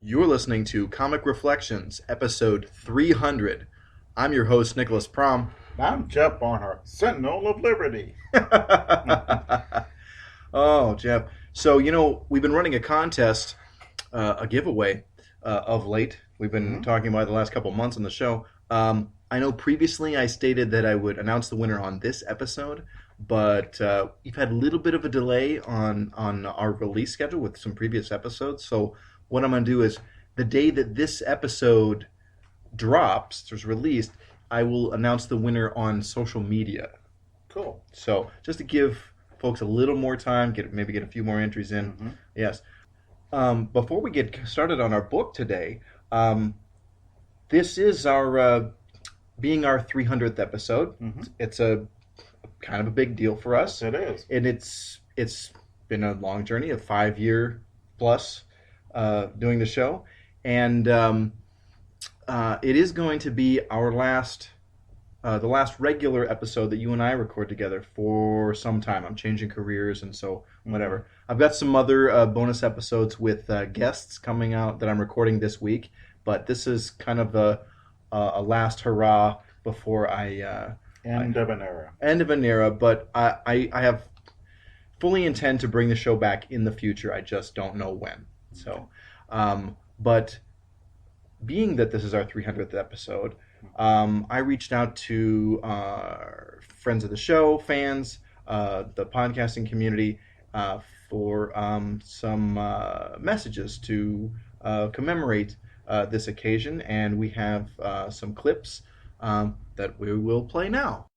You're listening to Comic Reflections, episode 300. I'm your host, Nicholas Prom. I'm Jeff Barnhart, Centennial of Liberty. Oh, Jeff. So, we've been running a contest, a giveaway of late. We've been talking about it the last couple months on the show. I know previously I stated that I would announce the winner on this episode, but we've had a little bit of a delay on our release schedule with some previous episodes. So what I'm going to do is the day that this episode drops, is released, I will announce the winner on social media. Cool. So just to give folks a little more time, maybe get a few more entries in. Mm-hmm. Yes. Before we get started on our book today, this is our being our 300th episode. Mm-hmm. It's a kind of a big deal for us. Yes, it is. And it's been a long journey, a 5-year plus doing the show. And it is going to be our the last regular episode that you and I record together for some time. I'm changing careers, and so whatever. Mm-hmm. I've got some other bonus episodes with guests coming out that I'm recording this week, but this is kind of a last hurrah before end of an era. End of an era, but I have fully intend to bring the show back in the future. I just don't know when. So, but being that this is our 300th episode, I reached out to our friends of the show, fans, the podcasting community, for some messages to commemorate this occasion, and we have some clips that we will play now.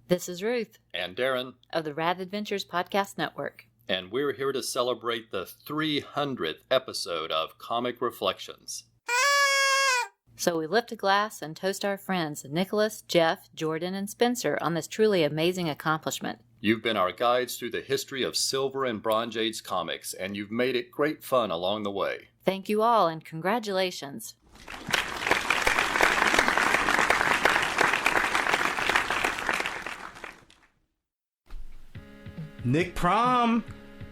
This is Ruth. And Darren. Of the Rad Adventures Podcast Network. And we're here to celebrate the 300th episode of Comic Reflections. So we lift a glass and toast our friends Nicholas, Jeff, Jordan, and Spencer on this truly amazing accomplishment. You've been our guides through the history of Silver and Bronze Age comics, and you've made it great fun along the way. Thank you all, and congratulations. Nick Prom,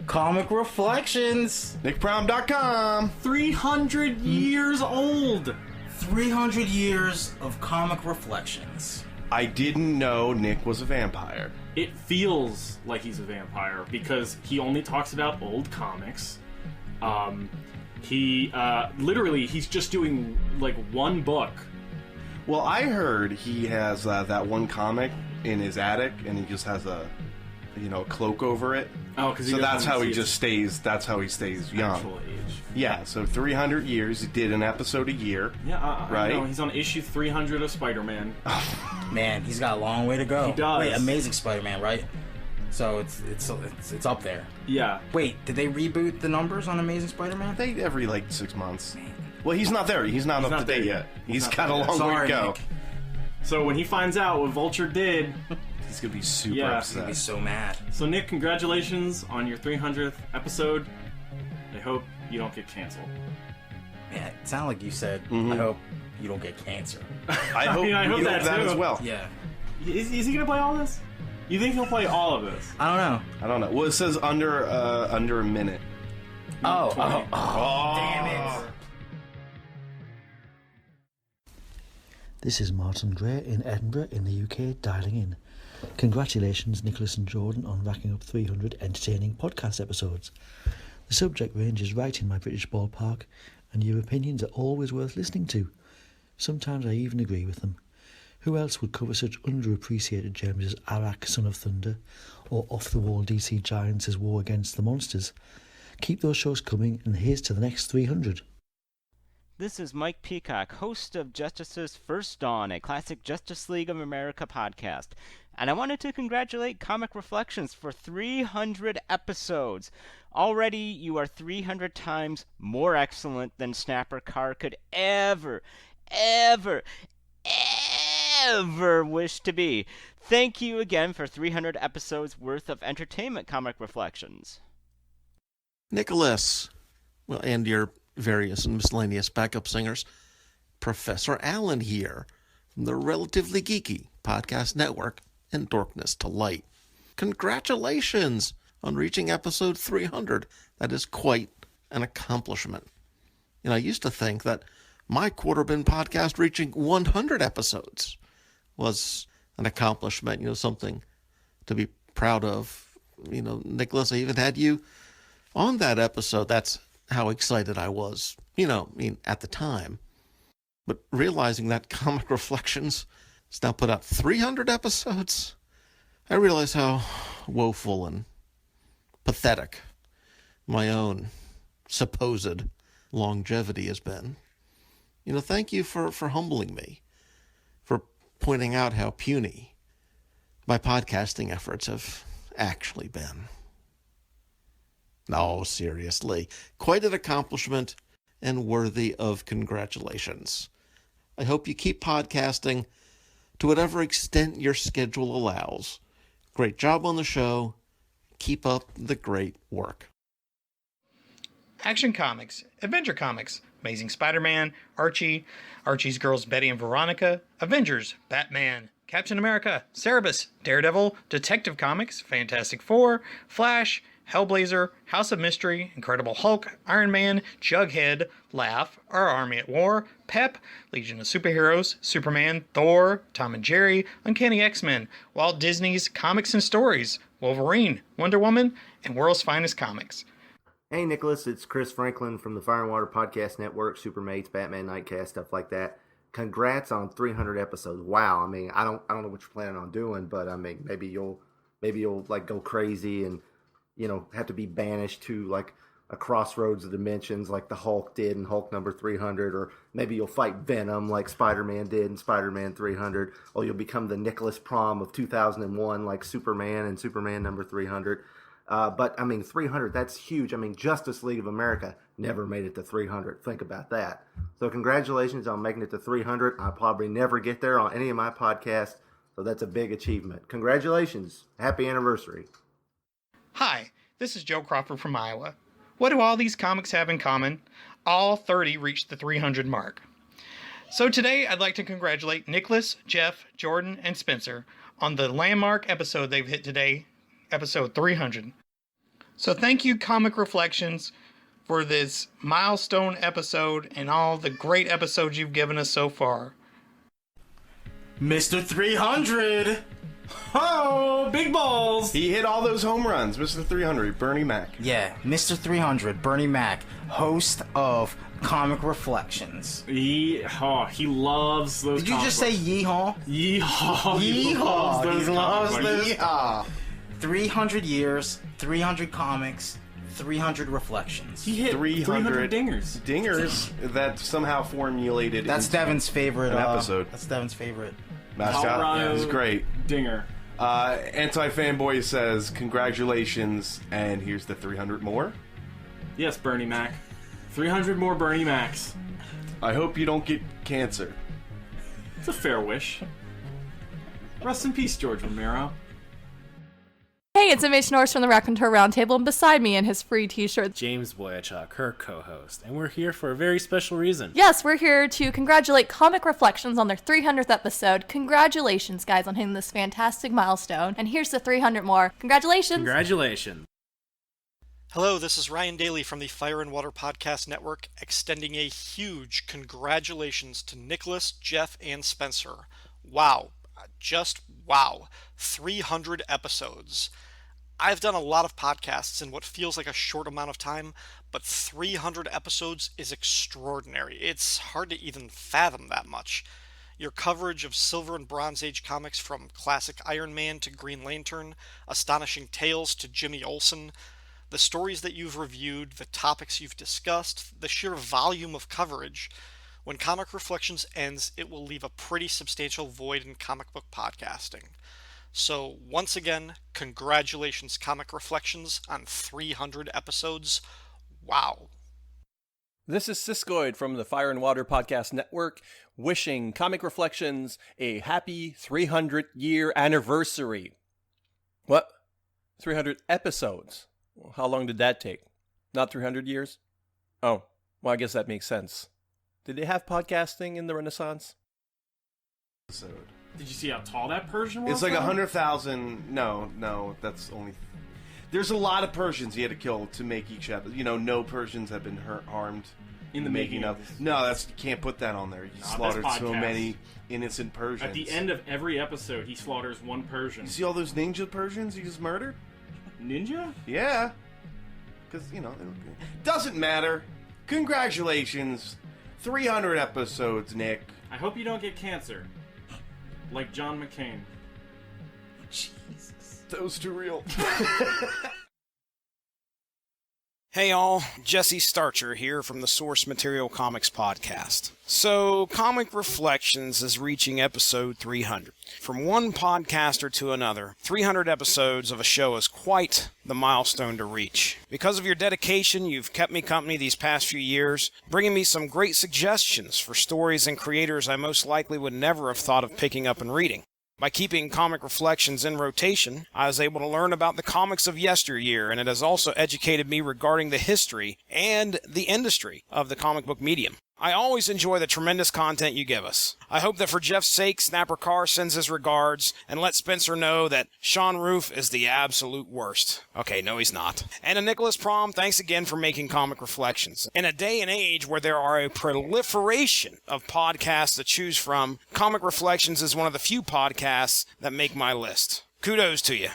Comic Reflections. NickProm.com. 300 years old. 300 years of Comic Reflections. I didn't know Nick was a vampire. It feels like he's a vampire because he only talks about old comics. He's just doing like one book. Well, I heard he has that one comic in his attic, and he just has a cloak over it. Oh, because so that's how he just stays. That's how he stays young. Actual age. Yeah. So 300 years. He did an episode a year. Yeah. Right. I know. He's on issue 300 of Spider-Man. Man, he's got a long way to go. He does. Wait, Amazing Spider-Man, right? So it's up there. Yeah. Wait, did they reboot the numbers on Amazing Spider-Man? They every 6 months. Well, he's not there. He's not up to date yet. He's got a long way to go. Nick. So when he finds out what Vulture did, he's gonna be super upset. He's gonna be so mad. So Nick, congratulations on your 300th episode. I hope you don't get canceled. Man, it sounded like you said, I hope you don't get cancer. I hope that as well. Yeah. Is he gonna play all this? You think he'll play all of this? I don't know. Well, it says under a minute. Oh, damn it. This is Martin Gray in Edinburgh in the UK dialing in. Congratulations Nicholas and Jordan on racking up 300 entertaining podcast episodes. The subject range is right in my British ballpark, and your opinions are always worth listening to. Sometimes I even agree with them. Who else would cover such underappreciated gems as Arak, Son of Thunder, or off-the-wall DC giants as War Against the Monsters? Keep those shows coming, and here's to the next 300. This is Mike Peacock, host of Justice's First Dawn, a classic Justice League of America podcast. And I wanted to congratulate Comic Reflections for 300 episodes. Already, you are 300 times more excellent than Snapper Carr could ever wish to be. Thank you again for 300 episodes worth of entertainment, Comic Reflections. Nicholas, well, and your various and miscellaneous backup singers, Professor Allen here from the Relatively Geeky Podcast Network and Dorkness to Light. Congratulations on reaching episode 300. That is quite an accomplishment. I used to think that my Quarter Bin podcast reaching 100 episodes was an accomplishment, something to be proud of. Nicholas, I even had you on that episode. That's how excited I was, at the time. But realizing that Comic Reflections has now put out 300 episodes, I realize how woeful and pathetic my own supposed longevity has been. Thank you for humbling me, for pointing out how puny my podcasting efforts have actually been. No, seriously, quite an accomplishment and worthy of congratulations. I hope you keep podcasting to whatever extent your schedule allows. Great job on the show. Keep up the great work. Action Comics, Adventure Comics, Amazing Spider-Man, Archie, Archie's Girls Betty and Veronica, Avengers, Batman, Captain America, Cerebus, Daredevil, Detective Comics, Fantastic Four, Flash, Hellblazer, House of Mystery, Incredible Hulk, Iron Man, Jughead, Laugh, Our Army at War, Pep, Legion of Superheroes, Superman, Thor, Tom and Jerry, Uncanny X-Men, Walt Disney's Comics and Stories, Wolverine, Wonder Woman, and World's Finest Comics. Hey Nicholas, it's Chris Franklin from the Fire and Water Podcast Network, Supermates, Batman Nightcast, stuff like that. Congrats on 300 episodes. Wow. I don't know what you're planning on doing, but maybe you'll like go crazy and have to be banished to like a crossroads of dimensions like the Hulk did in Hulk number 300, or maybe you'll fight Venom like Spider-Man did in Spider-Man 300, or you'll become the Nicholas Prom of 2001 like Superman and Superman number 300. But 300, that's huge. Justice League of America never made it to 300. Think about that. So congratulations on making it to 300. I'll probably never get there on any of my podcasts, so that's a big achievement. Congratulations. Happy anniversary. Hi, this is Joe Crawford from Iowa. What do all these comics have in common? All 30 reached the 300 mark. So today I'd like to congratulate Nicholas, Jeff, Jordan, and Spencer on the landmark episode they've hit today, episode 300. So thank you, Comic Reflections, for this milestone episode and all the great episodes you've given us so far. Mr. 300! Oh, big balls! He hit all those home runs, Mr. 300, Bernie Mac. Yeah, Mr. 300, Bernie Mac, host of Comic Reflections. He loves those. Did you just say yeehaw? Yeehaw. Yeehaw. He loves those. Yeehaw. 300 years, 300 comics, 300 reflections. He hit 300 dingers. Dingers that somehow formulated. That's Devin's favorite episode. That's Devin's favorite mascot. Yeah, it's great. Dinger. Anti-fanboy says congratulations, and here's the 300 more. Yes, Bernie Mac. 300 more Bernie Macs. I hope you don't get cancer. It's a fair wish. Rest in peace, George Romero. Hey, it's Image Norris from the Raconteur Roundtable, and beside me in his free t-shirt, James Boyachuk, her co-host, and we're here for a very special reason. Yes, we're here to congratulate Comic Reflections on their 300th episode. Congratulations, guys, on hitting this fantastic milestone, and here's the 300 more. Congratulations! Congratulations! Hello, this is Ryan Daly from the Fire and Water Podcast Network, extending a huge congratulations to Nicholas, Jeff, and Spencer. Wow. Just wow. 300 episodes. I've done a lot of podcasts in what feels like a short amount of time, but 300 episodes is extraordinary. It's hard to even fathom that much. Your coverage of Silver and Bronze Age comics, from classic Iron Man to Green Lantern, Astonishing Tales to Jimmy Olsen, the stories that you've reviewed, the topics you've discussed, the sheer volume of coverage. When Comic Reflections ends, it will leave a pretty substantial void in comic book podcasting. So, once again, congratulations, Comic Reflections, on 300 episodes. Wow. This is Siskoid from the Fire and Water Podcast Network, wishing Comic Reflections a happy 300-year anniversary. What? 300 episodes? How long did that take? Not 300 years? Oh, well, I guess that makes sense. Did they have podcasting in the Renaissance? Did you see how tall that Persian was? It's like 100,000. No, that's only. There's a lot of Persians he had to kill to make each episode. No Persians have been harmed in the making of this. No, you can't put that on there. He slaughtered so many innocent Persians. At the end of every episode, he slaughters one Persian. You see all those ninja Persians he just murdered? Ninja? Yeah. Because, doesn't matter. Congratulations. 300 episodes, Nick. I hope you don't get cancer. Like John McCain. Jesus. Those too real. Hey all, Jesse Starcher here from the Source Material Comics podcast. So, Comic Reflections is reaching episode 300. From one podcaster to another, 300 episodes of a show is quite the milestone to reach. Because of your dedication, you've kept me company these past few years, bringing me some great suggestions for stories and creators I most likely would never have thought of picking up and reading. By keeping Comic Reflections in rotation, I was able to learn about the comics of yesteryear, and it has also educated me regarding the history and the industry of the comic book medium. I always enjoy the tremendous content you give us. I hope that for Jeff's sake, Snapper Carr sends his regards, and let Spencer know that Sean Roof is the absolute worst. Okay, no he's not. And to Nicholas Prom, thanks again for making Comic Reflections. In a day and age where there are a proliferation of podcasts to choose from, Comic Reflections is one of the few podcasts that make my list. Kudos to you.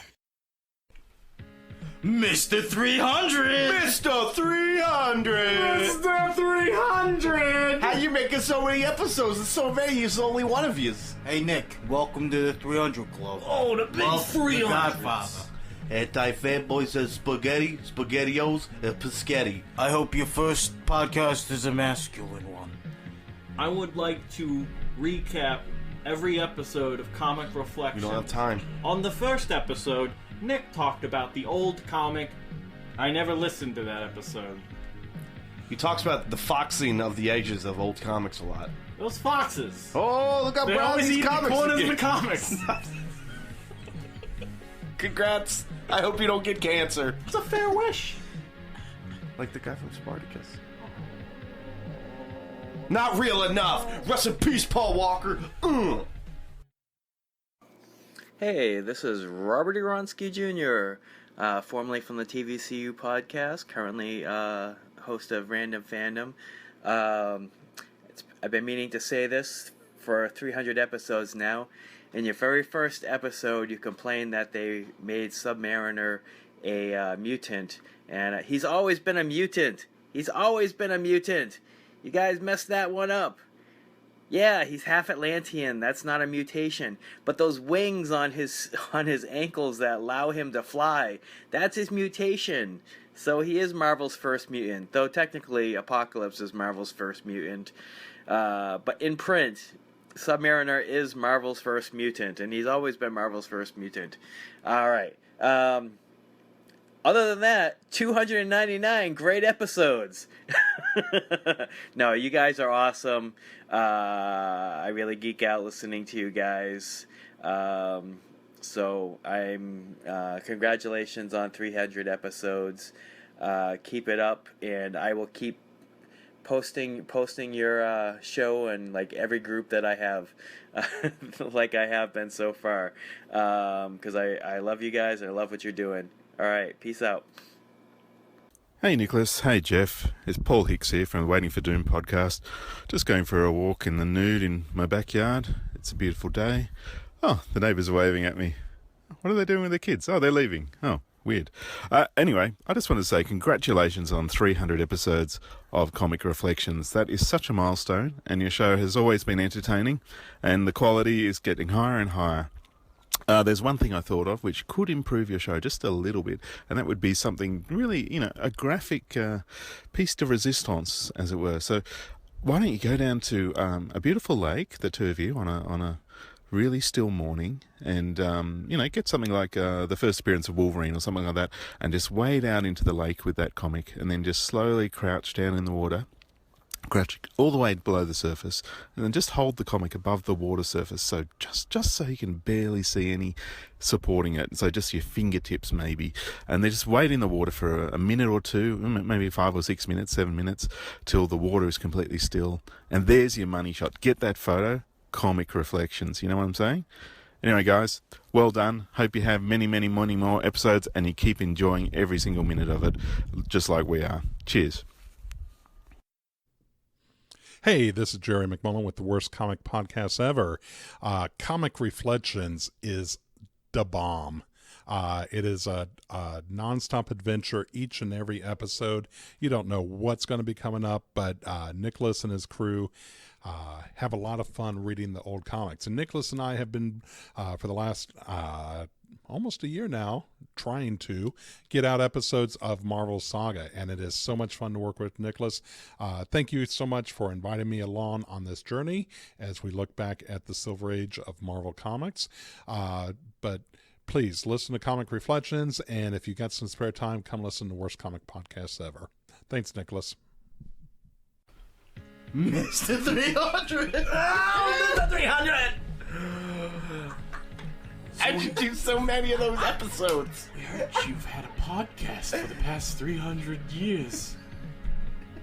Mr. 300! Mr. 300! Mr. 300! How you making so many episodes? There's so many, there's only one of you. Hey, Nick, welcome to the 300 Club. Oh, the big 300! Godfather. Anti-fanboy says spaghetti, spaghettios, and Pischetti. I hope your first podcast is a masculine one. I would like to recap every episode of Comic Reflections. We don't have time. On the first episode, Nick talked about the old comic. I never listened to that episode. He talks about the foxing of the edges of old comics a lot. Those foxes. Oh, look how They brown always these eat the comics corners get. of the comics. Congrats. I hope you don't get cancer. It's a fair wish. Like the guy from Spartacus. Not real enough. Rest in peace, Paul Walker. Hey, this is Robert Ironsky Jr., formerly from the TVCU podcast, currently host of Random Fandom. I've been meaning to say this for 300 episodes now. In your very first episode, you complained that they made Submariner a mutant, and he's always been a mutant. He's always been a mutant. You guys messed that one up. Yeah, he's half Atlantean. That's not a mutation. But those wings on his ankles that allow him to fly, that's his mutation. So he is Marvel's first mutant. Though technically Apocalypse is Marvel's first mutant. But in print, Submariner is Marvel's first mutant. And he's always been Marvel's first mutant. Alright. Other than that, 299 great episodes. No, you guys are awesome. I really geek out listening to you guys. So I'm congratulations on 300 episodes. Keep it up, and I will keep posting your show and like every group that I have, like I have been so far. Because I love you guys and I love what you're doing. All right, peace out. Hey Nicholas, hey Jeff, it's Paul Hicks here from the Waiting for Doom podcast. Just going for a walk in the nude in my backyard. It's a beautiful day. Oh, the neighbours are waving at me. What are they doing with their kids? Oh, they're leaving. Oh, weird. Anyway, I just want to say congratulations on 300 episodes of Comic Reflections. That is such a milestone, and your show has always been entertaining, and the quality is getting higher and higher. There's one thing I thought of which could improve your show just a little bit, and that would be something really, a graphic piece de resistance, as it were. So why don't you go down to a beautiful lake, the two of you, on a really still morning, and get something like the first appearance of Wolverine or something like that, and just wade out into the lake with that comic, and then just slowly crouch down in the water, crouch all the way below the surface, and then just hold the comic above the water surface, so just so you can barely see any supporting it, so just your fingertips maybe, and then just wait in the water for a minute or two, maybe 5 or 6 minutes, 7 minutes, till the water is completely still, and there's your money shot. Get that photo, Comic Reflections, you know what I'm saying? Anyway, guys, well done. Hope you have many, many, many more episodes and you keep enjoying every single minute of it, just like we are. Cheers. Hey, this is Jerry McMullen with the Worst Comic Podcast Ever. Comic Reflections is the bomb. It is a nonstop adventure each and every episode. You don't know what's going to be coming up, but Nicholas and his crew have a lot of fun reading the old comics. And Nicholas and I have been, for the last almost a year now, trying to get out episodes of Marvel's Saga, and it is so much fun to work with Nicholas. Thank you so much for inviting me along on this journey as we look back at the Silver Age of Marvel Comics. But please listen to Comic Reflections, and if you got some spare time, come listen to Worst Comic Podcasts Ever. Thanks, Nicholas. Mr. 300! Oh, Mr. 300! How'd you do so many of those episodes? We heard you've had a podcast for the past 300 years.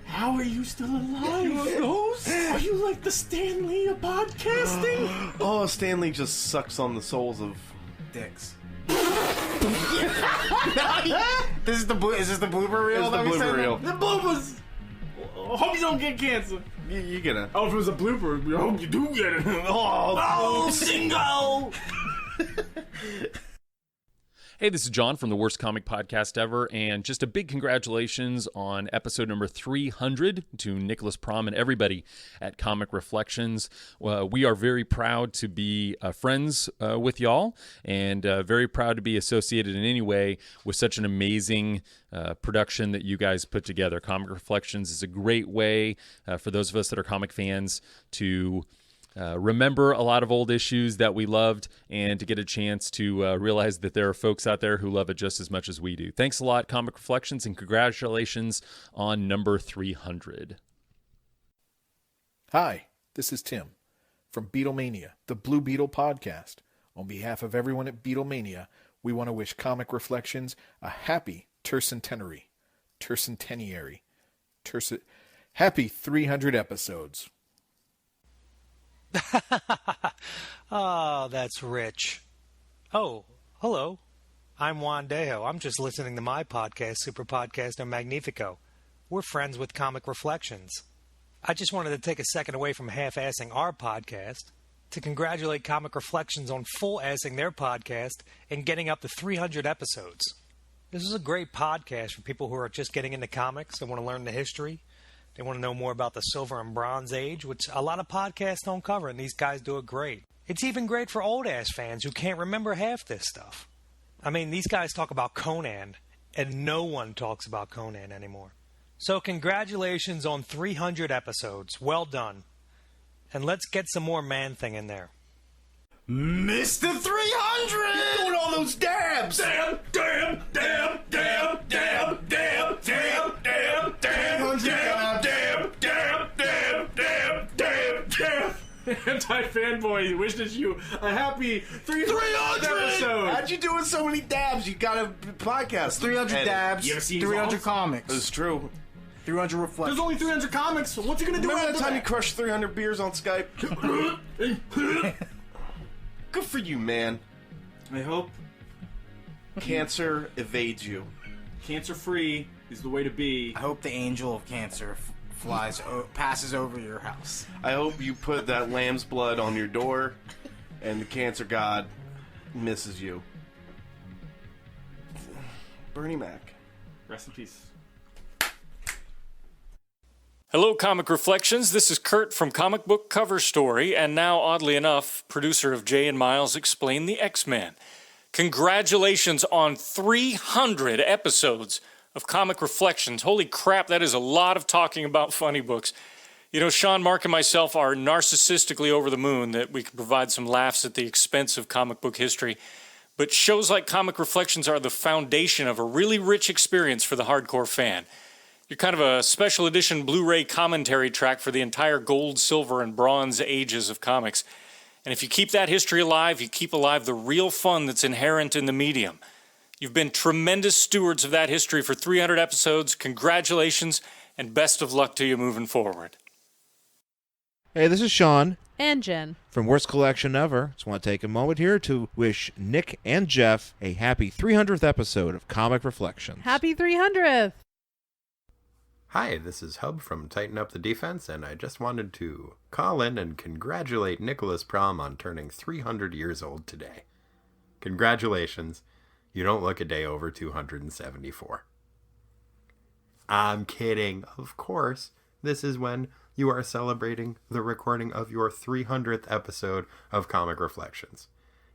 How are you still alive? You a ghost? Are you like the Stan Lee of podcasting? Oh, Stanley just sucks on the souls of dicks. Is this the blooper reel? It's the blooper reel. The bloopers! I hope you don't get cancer. You get it. Oh, if it was a blooper, I hope you do get it. Oh, single! Hey, this is John from the Worst Comic Podcast Ever, and just a big congratulations on episode number 300 to Nicholas Prom and everybody at Comic Reflections. We are very proud to be friends with y'all, and very proud to be associated in any way with such an amazing production that you guys put together. Comic Reflections is a great way for those of us that are comic fans to remember a lot of old issues that we loved and to get a chance to realize that there are folks out there who love it just as much as we do. Thanks a lot, Comic Reflections, and congratulations on number 300. Hi, this is Tim from Beatlemania, the Blue Beetle podcast. On behalf of everyone at Beatlemania, we want to wish Comic Reflections a happy tercentenary. Happy 300 episodes. Oh, that's rich. Oh, hello. I'm Juan Dejo. I'm just listening to my podcast, Super Podcasto Magnifico. We're friends with Comic Reflections. I just wanted to take a second away from half-assing our podcast to congratulate Comic Reflections on full-assing their podcast and getting up to 300 episodes. This is a great podcast for people who are just getting into comics and want to learn the history. They want to know more about the Silver and Bronze Age, which a lot of podcasts don't cover, and these guys do it great. It's even great for old-ass fans who can't remember half this stuff. I mean, these guys talk about Conan, and no one talks about Conan anymore. So congratulations on 300 episodes. Well done. And let's get some more Man-Thing in there. Mr. 300! You're doing all those dabs! Damn! Anti-fanboy wishes you a happy 300 episode. How'd you doing so many dabs? You got a podcast. 300 dabs, You ever seen 300 Rolf? comics. It's true. 300 reflections. There's only 300 comics, so what's he gonna do Remember after that time you that? crushed 300 beers on Skype? Good for you, man. I hope Cancer evades you. cancer-free is the way to be. I hope the angel of cancer passes over your house. I hope you put that lamb's blood on your door and the cancer god misses you. Bernie Mac. Rest in peace. Hello, Comic Reflections. This is Kurt from Comic Book Cover Story, and now, oddly enough, producer of Jay and Miles Explain the X-Men. Congratulations on 300 episodes of Comic Reflections. Holy crap, that is a lot of talking about funny books. You know, Sean, Mark, and myself are narcissistically over the moon that we can provide some laughs at the expense of comic book history. But shows like Comic Reflections are the foundation of a really rich experience for the hardcore fan. You're kind of a special edition Blu-ray commentary track for the entire gold, silver, and bronze ages of comics. And if you keep that history alive, you keep alive the real fun that's inherent in the medium. You've been tremendous stewards of that history for 300 episodes. Congratulations, and best of luck to you moving forward. Hey, this is Sean. And Jen. From Worst Collection Ever, just want to take a moment here to wish Nick and Jeff a happy 300th episode of Comic Reflections. Happy 300th! Hi, this is Hub from Tighten Up the Defense, and I just wanted to call in and congratulate Nicholas Prom on turning 300 years old today. Congratulations. You don't look a day over 274. I'm kidding. Of course, this is when you are celebrating the recording of your 300th episode of Comic Reflections.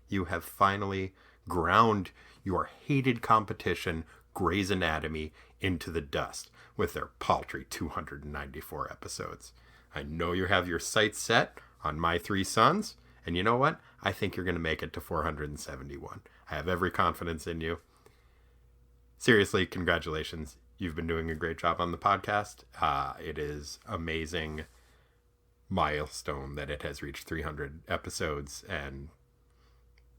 You have finally ground your hated competition, Grey's Anatomy, into the dust with their paltry 294 episodes. I know you have your sights set on My Three Sons, and you know what? I think you're going to make it to 471. I have every confidence in you. Seriously, congratulations. You've been doing a great job on the podcast. It is amazing milestone that it has reached 300 episodes, and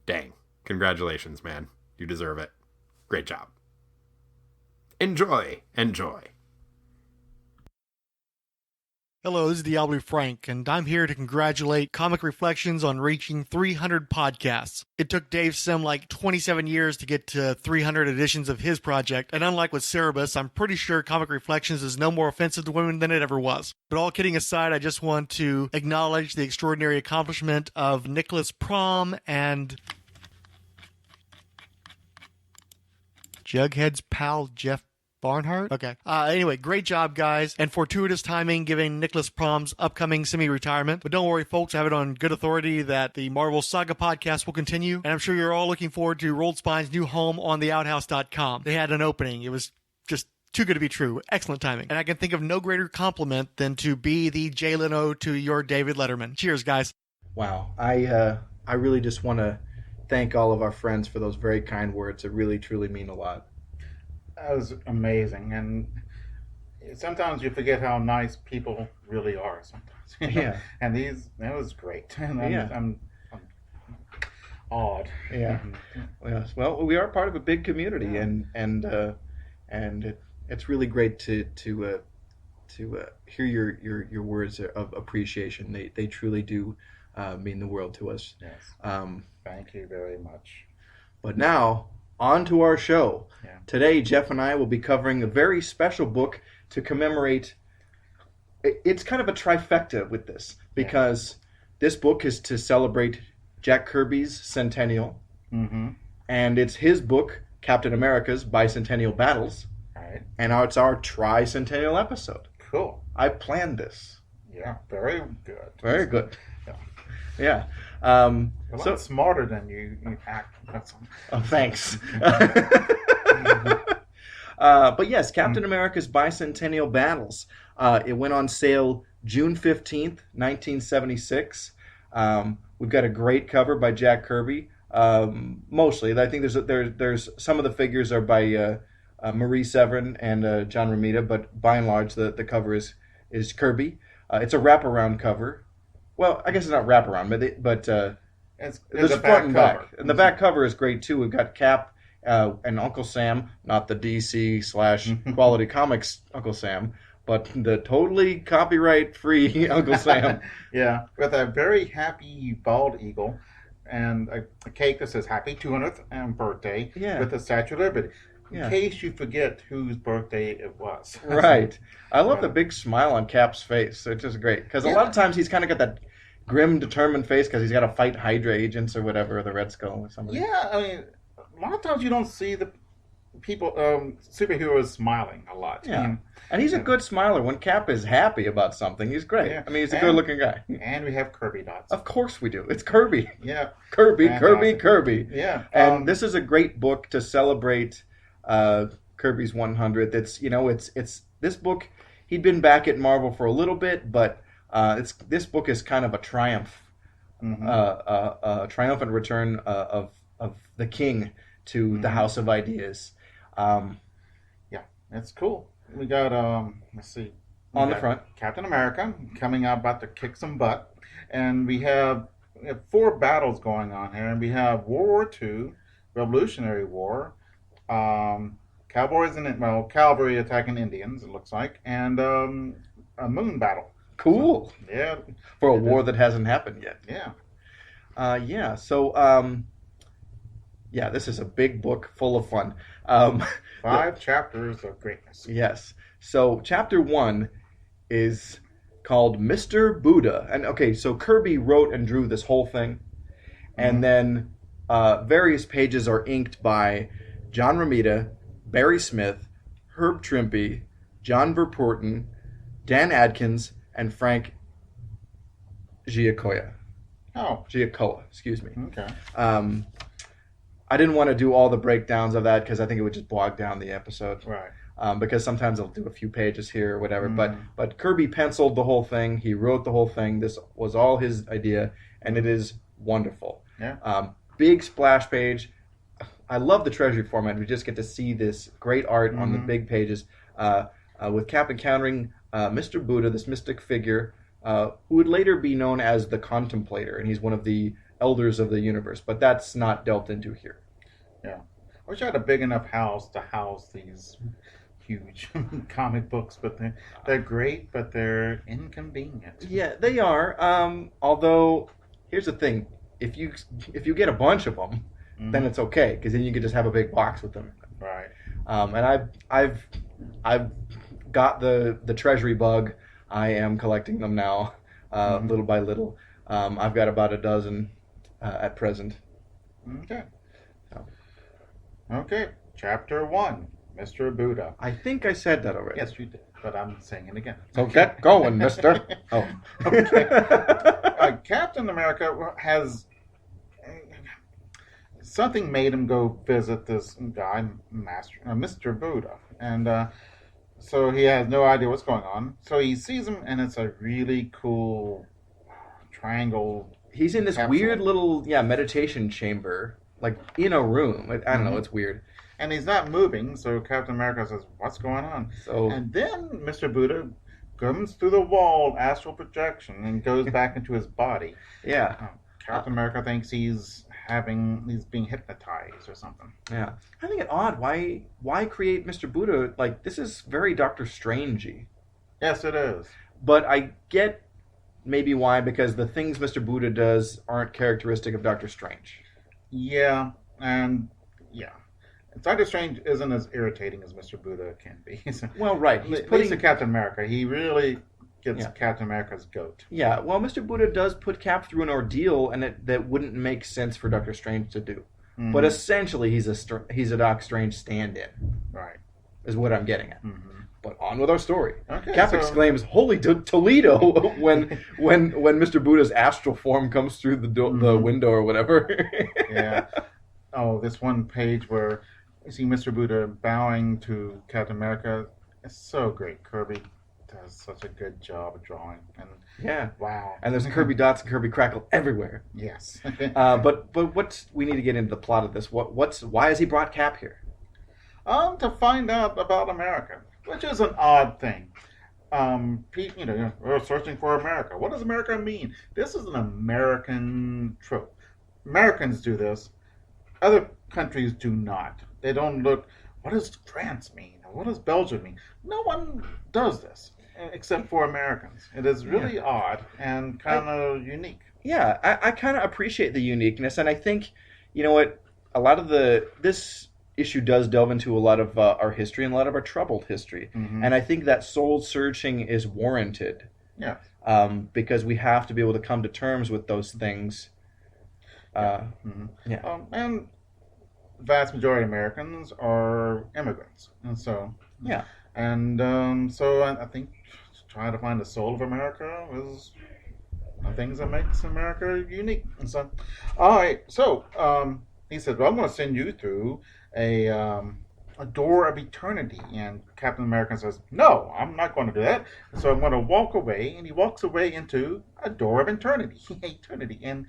dang, congratulations, man. You deserve it. Great job. Enjoy. Hello, this is Diablo Frank, and I'm here to congratulate Comic Reflections on reaching 300 podcasts. It took Dave Sim like 27 years to get to 300 editions of his project, and unlike with Cerebus, I'm pretty sure Comic Reflections is no more offensive to women than it ever was. But all kidding aside, I just want to acknowledge the extraordinary accomplishment of Nicholas Prom and Jughead's pal Jeff Barnhart? Okay. Anyway, great job, guys. And fortuitous timing giving Nicholas Prom's upcoming semi-retirement. But don't worry, folks. I have it on good authority that the Marvel Saga podcast will continue. And I'm sure you're all looking forward to Rolled Spine's new home on theouthouse.com. They had an opening. It was just too good to be true. Excellent timing. And I can think of no greater compliment than to be the Jay Leno to your David Letterman. Cheers, guys. Wow. I really just want to thank all of our friends for those very kind words. It really, truly mean a lot. That was amazing, and sometimes you forget how nice people really are. Sometimes, you know? Yeah. And that was great. And Yeah. I'm awed. Yeah. Yes. Well, we are part of a big community, Yeah. and it's really great to hear your words of appreciation. They truly do mean the world to us. Yes. Thank you very much. But now, on to our show. Yeah. Today, Jeff and I will be covering a very special book to commemorate. It's kind of a trifecta with this, because this book is to celebrate Jack Kirby's Centennial, Mm-hmm. and it's his book, Captain America's Bicentennial Battles, Right. and it's our tricentennial episode. Cool. I planned this. Yeah. Very good. Very good. Yeah. Yeah. A lot smarter than you act. That's all. Oh, thanks. But yes, Captain America's Bicentennial Battles. It went on sale June 15th, 1976. We've got a great cover by Jack Kirby. Mostly, I think there's some of the figures are by Marie Severin and John Romita, but by and large, the cover is Kirby. It's a wraparound cover. Well, I guess it's not wraparound, but there's a front and back. And the back cover is great too. We've got Cap and Uncle Sam, not the DC / Quality Comics Uncle Sam, but the totally copyright-free Uncle Sam. Yeah, with a very happy bald eagle and a cake that says Happy 200th birthday with the Statue of Liberty. In case you forget whose birthday it was. Right. I love the big smile on Cap's face. It's just great. Because a lot of times he's kind of got that grim, determined face because he's got to fight Hydra agents or whatever, or the Red Skull or somebody. Yeah, I mean, a lot of times you don't see the people, superheroes smiling a lot. Yeah. I mean, And he's a good smiler. When Cap is happy about something, he's great. Yeah. I mean, he's a And- good-looking guy. And we have Kirby dots. Of course we do. It's Kirby. Yeah. Kirby. Fantastic. Yeah. And this is a great book to celebrate Kirby's 100th. It's this book. He'd been back at Marvel for a little bit, but this book is kind of a triumph, a triumphant return of the King to the House of Ideas. Yeah, that's cool. We got let's see. We On the got front. Captain America coming out about to kick some butt. And we have 4 battles going on here. And we have World War II, Revolutionary War, cavalry attacking Indians, it looks like, and a moon battle. Cool. So, yeah. For a war that hasn't happened yet. Yeah. So, yeah, this is a big book full of fun. 5 chapters of greatness. Yes. So, chapter 1 is called Mr. Buddha. And, okay, so Kirby wrote and drew this whole thing. And then various pages are inked by John Romita, Barry Smith, Herb Trimpe, John Verpoorten, Dan Adkins, and Frank Giacoia. Giacoa, excuse me. Okay. I didn't want to do all the breakdowns of that because I think it would just bog down the episode. Right. Because sometimes I'll do a few pages here or whatever. But Kirby penciled the whole thing. He wrote the whole thing. This was all his idea, and it is wonderful. Yeah. Big splash page. I love the treasury format. We just get to see this great art on the big pages with Cap encountering Mr. Buddha, this mystic figure, who would later be known as the Contemplator, and he's one of the elders of the universe. But that's not delved into here. Yeah. I wish I had a big enough house to house these huge comic books, but they're great, but they're inconvenient. Yeah, they are. Although, here's the thing: if you get a bunch of them, then it's okay, because then you can just have a big box with them. Right. And I've got the treasury bug. I am collecting them now, little by little. I've got about a dozen at present. Okay. Okay. Chapter 1. Mr. Buddha. I think I said that already. Yes, you did, but I'm saying it again. So get going, mister. Oh. Okay. Captain America has... Something made him go visit this guy, Mr. Buddha. And so he has no idea what's going on. So he sees him, and it's a really cool triangle. He's in this weird little, meditation chamber, like in a room. I don't know, it's weird. And he's not moving, so Captain America says, what's going on? And then Mr. Buddha comes through the wall, astral projection, and goes back into his body. Yeah. Captain America thinks he's being hypnotized or something. Yeah. I think it odd. Why create Mr. Buddha? Like, this is very Doctor Strangey. Yes, it is. But I get maybe why, because the things Mr. Buddha does aren't characteristic of Doctor Strange. Yeah, and yeah. Doctor Strange isn't as irritating as Mr. Buddha can be. Well, right. He's putting to Captain America. He really gets Captain America's goat. Yeah, well, Mr. Buddha does put Cap through an ordeal, and that wouldn't make sense for Doctor Strange to do. Mm-hmm. But essentially, he's a Doc Strange stand-in. Right. Is what I'm getting at. Mm-hmm. But on with our story. Okay, Cap exclaims, "Holy Toledo!" when Mr. Buddha's astral form comes through the window or whatever. Yeah. Oh, this one page where you see Mr. Buddha bowing to Captain America. It's so great. Kirby does such a good job of drawing. And yeah. Wow. And there's Kirby dots and Kirby crackle everywhere. Yes. But we need to get into the plot of this. Why has he brought Cap here? To find out about America, which is an odd thing. We're searching for America. What does America mean? This is an American trope. Americans do this. Other countries do not. They don't look, what does France mean? What does Belgium mean? No one does this, except for Americans. It is really odd and kind of unique. Yeah, I kind of appreciate the uniqueness, and I think, you know what, a lot of this issue does delve into a lot of our history and a lot of our troubled history. Mm-hmm. And I think that soul searching is warranted. Yeah. Because we have to be able to come to terms with those things. And vast majority of Americans are immigrants. And so, yeah. And so I think trying to find the soul of America is the things that makes America unique. And so, all right. So, he said, well, I'm going to send you through a door of eternity. And Captain America says, no, I'm not going to do that. So I'm going to walk away. And he walks away into a door of eternity. And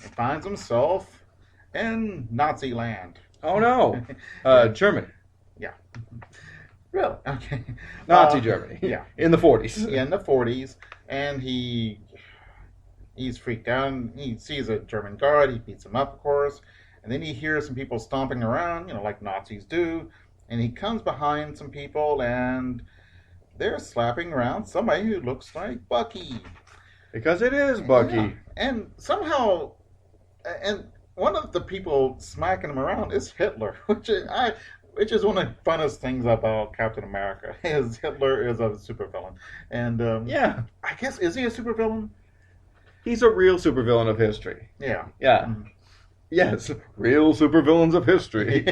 he finds himself in Nazi land. Oh, no. Germany. Yeah. Really? Okay. Nazi Germany. Yeah. In the 40s. Yeah, in the 40s. And he's freaked out. He sees a German guard. He beats him up, of course. And then he hears some people stomping around, like Nazis do. And he comes behind some people, and they're slapping around somebody who looks like Bucky. Because it is Bucky. Yeah. And somehow, and one of the people smacking him around is Hitler, which is one of the funnest things about Captain America. Is Hitler is a supervillain, and yeah, I guess is he a supervillain? He's a real supervillain of history. Yeah, yeah. Yes, Real Supervillains of History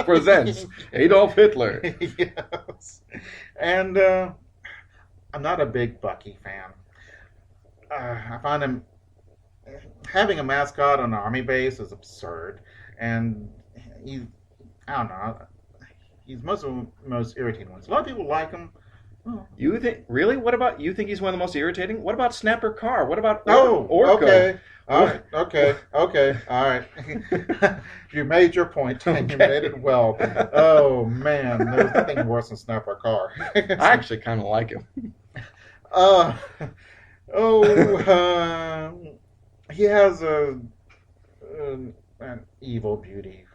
presents Adolf Hitler. Yes, and I'm not a big Bucky fan. I find him having a mascot on an army base is absurd, and I don't know. He's most irritating ones. A lot of people like him. Oh. You think really? What about you? Think he's one of the most irritating? What about Snapper Carr? What about Orko? Okay. All right. Okay. All right. You made your point, and you made it well. Oh man, there's nothing worse than Snapper Carr. I actually kind of like him. He has an evil beauty.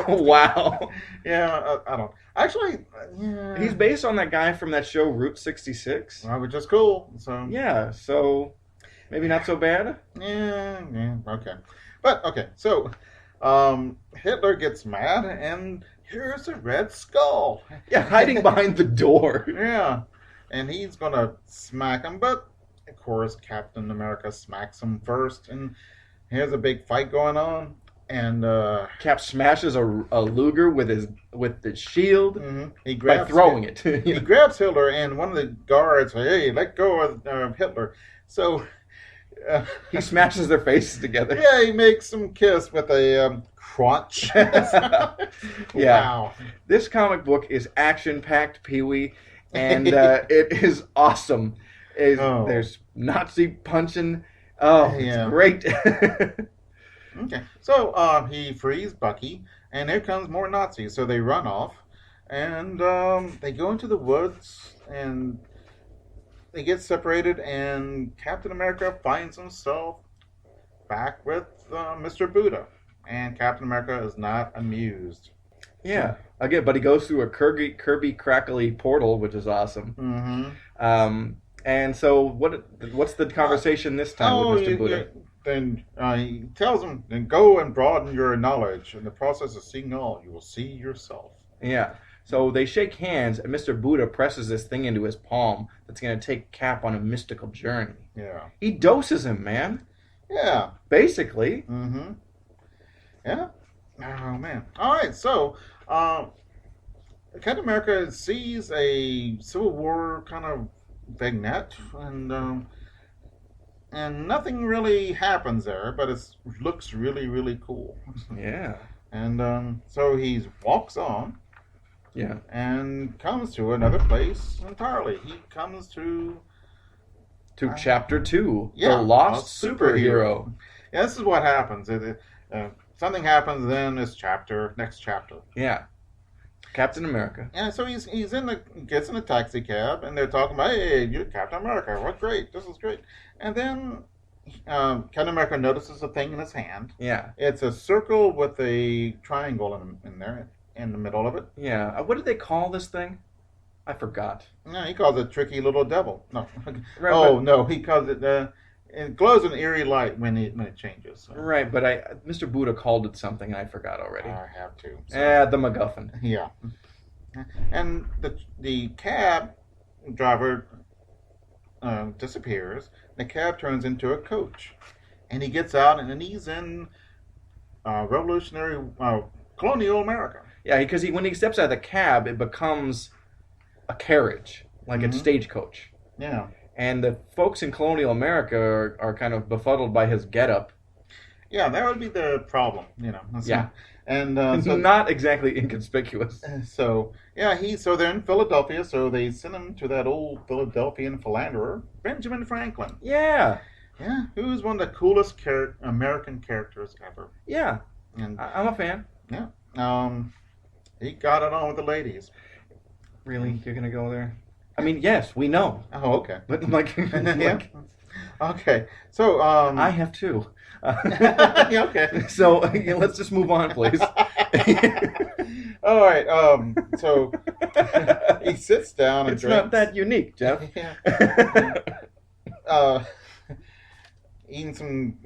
Wow. Yeah, I don't. Actually, yeah. He's based on that guy from that show Route 66. Which is cool. So yeah, so maybe not so bad. Yeah, okay. But okay, so Hitler gets mad, and here's a Red Skull. Yeah, hiding behind the door. Yeah, and he's gonna smack him, but of course Captain America smacks him first, and here's a big fight going on. And Cap smashes a Luger with the shield. Mm-hmm. He grabs by throwing it. He grabs Hitler, and one of the guards says, "Hey, let go of Hitler." So he smashes their faces together. Yeah, he makes them kiss with a crotch. Yeah. Wow. This comic book is action-packed, Pee-wee, and it is awesome. There's Nazi punching. Oh, yeah. It's great. Okay, so he frees Bucky, and here comes more Nazis. So they run off, and they go into the woods, and they get separated, and Captain America finds himself back with Mr. Buddha, and Captain America is not amused. Yeah, again, but he goes through a Kirby crackly portal, which is awesome. Mm-hmm. And so what's the conversation this time with Mr. Buddha? Then he tells him, "Then go and broaden your knowledge. In the process of seeing all, you will see yourself." Yeah. So they shake hands, and Mr. Buddha presses this thing into his palm that's going to take Cap on a mystical journey. Yeah. He doses him, man. Yeah. Basically. Mm-hmm. Yeah. Oh, man. All right, so Captain America sees a Civil War kind of vignette, and nothing really happens there, but it looks really, really cool. Yeah. And so he walks on. Yeah. And comes to another place entirely. He comes to Chapter 2, yeah, The Lost Superhero. Yeah, this is what happens. Something happens, then it's next chapter. Yeah. Captain America. Yeah, so gets in a taxi cab, and they're talking about, "Hey, you're Captain America. What great! This is great." And then Captain America notices a thing in his hand. Yeah. It's a circle with a triangle in there, in the middle of it. Yeah. What did they call this thing? I forgot. No, he calls it Tricky Little Devil. No. Right, no, he calls it. It glows an eerie light when it changes. So. Right, but Mr. Buddha called it something I forgot already. I have to. So. The MacGuffin. Yeah. And the cab driver disappears. The cab turns into a coach, and he gets out, and then he's in revolutionary colonial America. Yeah, because when he steps out of the cab, it becomes a carriage, like a stagecoach. Yeah. And the folks in colonial America are kind of befuddled by his getup. Yeah, that would be the problem, Yeah. And so not exactly inconspicuous. So they're in Philadelphia, so they send him to that old Philadelphian philanderer, Benjamin Franklin. Yeah. Yeah, who's one of the coolest American characters ever. Yeah. And I'm a fan. Yeah. He got it on with the ladies. Really? You're gonna go there? I mean, yes, we know. Oh, okay. But yeah. Okay. So I have too. Yeah, okay. So let's just move on, please. All right. So he sits down and It's drinks. not that unique, Jeff. Eating some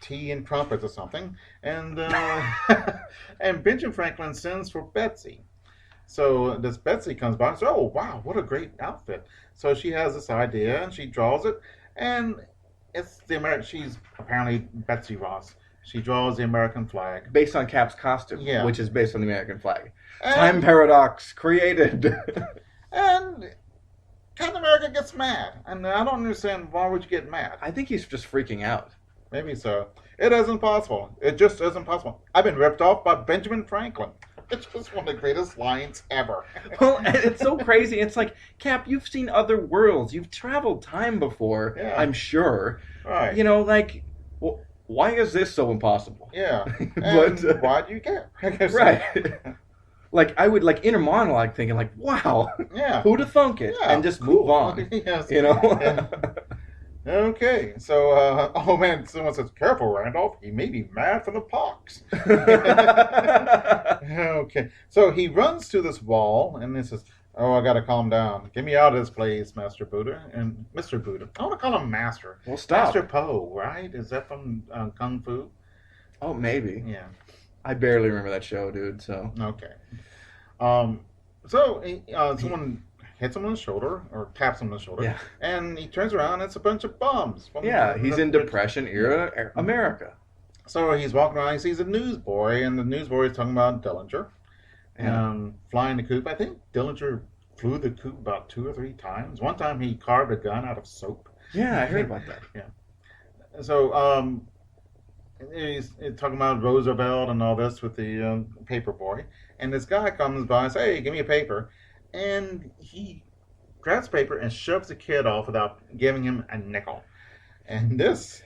tea and crumpets or something, and and Benjamin Franklin sends for Betsy. So this Betsy comes by and says, "Oh wow, what a great outfit!" So she has this idea and she draws it, and it's the American. She's apparently Betsy Ross. She draws the American flag based on Cap's costume, Yeah. which is based on the American flag. And- Time paradox created. And Captain America gets mad, and I don't understand why would you get mad. I think he's just freaking out. Maybe so. It isn't possible. It just isn't possible. I've been ripped off by Benjamin Franklin. It's just one of the greatest lines ever. Well, and it's so crazy. It's like, Cap, you've seen other worlds. You've traveled time before, Yeah. I'm sure. Right. You know, like, well, why is this so impossible? Yeah. But, And why do you care? I guess. right. Like, I would, like, inner monologue thinking, like, wow. Yeah. Who'd have thunk it? Yeah, And just move on. Yes. You know? Yeah. Okay, so, oh man, someone says, "Careful, Randolph, he may be mad from the pox." Okay, so he runs to this wall, and he says, "Oh, I gotta calm down. Get me out of this place, Master Buddha." And Mr. Buddha, I want to call him Master. Well, stop. Master Po, right? Is that from Kung Fu? Oh, maybe. Yeah. I barely remember that show, dude, so. Okay. So, someone hits him on the shoulder, or taps him on the shoulder, Yeah. and he turns around, and it's a bunch of bums. Yeah, he's in Depression era America. So he's walking around, he sees a newsboy, and the newsboy is talking about Dillinger, flying the coop. I think Dillinger flew the coop about 2 or 3 times. One time he carved a gun out of soap. Yeah, I heard about that. Yeah. So, he's talking about Roosevelt and all this with the paper boy. And this guy comes by and says, "Hey, give me a paper." And he grabs paper and shoves the kid off without giving him a nickel. And this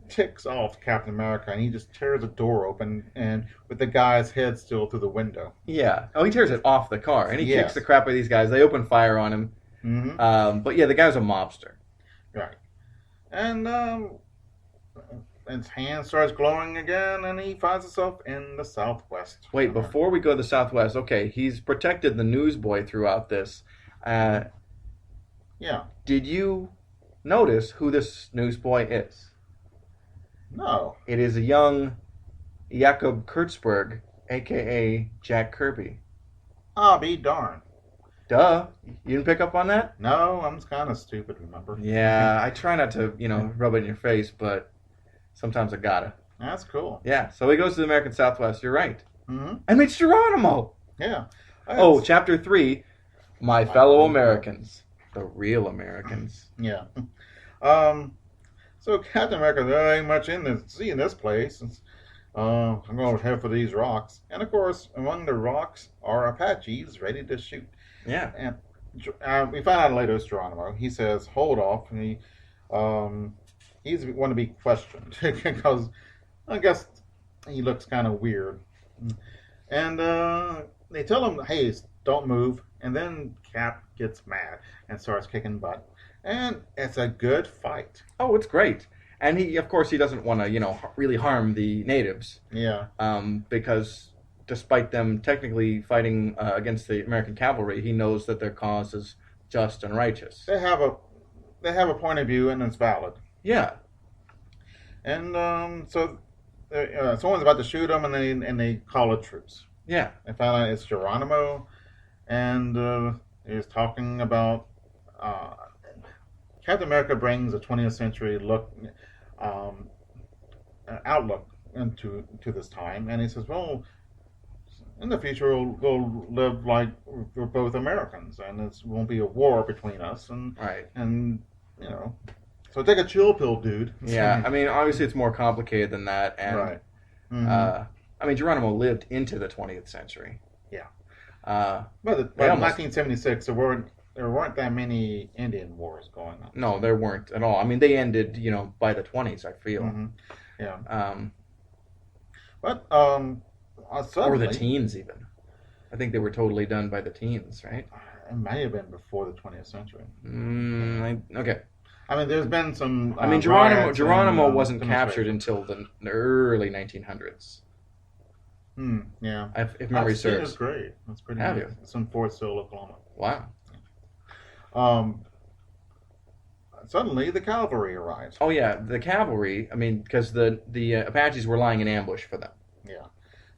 ticks off Captain America, and he just tears the door open, and with the guy's head still through the window. Yeah. Oh, he tears it off the car, and he Yes. kicks the crap out of these guys. They open fire on him. Mm-hmm. But yeah, the guy's a mobster. Right. And his hand starts glowing again, and he finds himself in the Southwest. Wait, before we go to the Southwest, okay, he's protected the newsboy throughout this. Yeah. Did you notice who this newsboy is? No. It is a young Jakob Kurtzberg, a.k.a. Jack Kirby. I'll be darned. Duh. You didn't pick up on that? No, I'm kind of stupid, remember? Yeah, I try not to, rub it in your face, but sometimes I gotta. That's cool. Yeah, so he goes to the American Southwest. You're right. Mm-hmm. And it's Geronimo. Yeah. Oh, Chapter 3, My Fellow Americans. The real Americans. Yeah. So Captain America, there ain't much in this place. I'm going to head for these rocks. And of course, among the rocks are Apaches ready to shoot. Yeah. And we find out later it's Geronimo. He says, "Hold off." And he's want to be questioned because I guess he looks kind of weird. And they tell him, "Hey, don't move." And then Cap gets mad and starts kicking butt. And it's a good fight. Oh, it's great. And he, of course, he doesn't want to, really harm the natives. Yeah. Because despite them technically fighting against the American cavalry, he knows that their cause is just and righteous. They have a point of view, and it's valid. Yeah. And so someone's about to shoot him, and they call a truce. Yeah. They find out it's Geronimo, and he's talking about Captain America brings a 20th century outlook into this time, and he says, "Well, in the future we'll live like we're both Americans, and it won't be a war between us." And right. And so take a chill pill, dude. Yeah, I mean, obviously it's more complicated than that, and right. Mm-hmm. I mean, Geronimo lived into the 20th century. Yeah. But in 1976, there weren't that many Indian wars going on. No, there weren't at all. I mean, they ended, by the 20s, I feel. Mm-hmm. Yeah. But or the teens, even. I think they were totally done by the teens, right? It may have been before the 20th century. Okay. I mean, there's been some. I mean, Geronimo wasn't captured until the early 1900s. Yeah. If memory I've seen it. serves. It's great. It's pretty Have nice. you? It's in Fort Sill, Oklahoma. Wow. Suddenly, the cavalry arrives. Oh yeah, the cavalry. I mean, because the Apaches were lying in ambush for them. Yeah.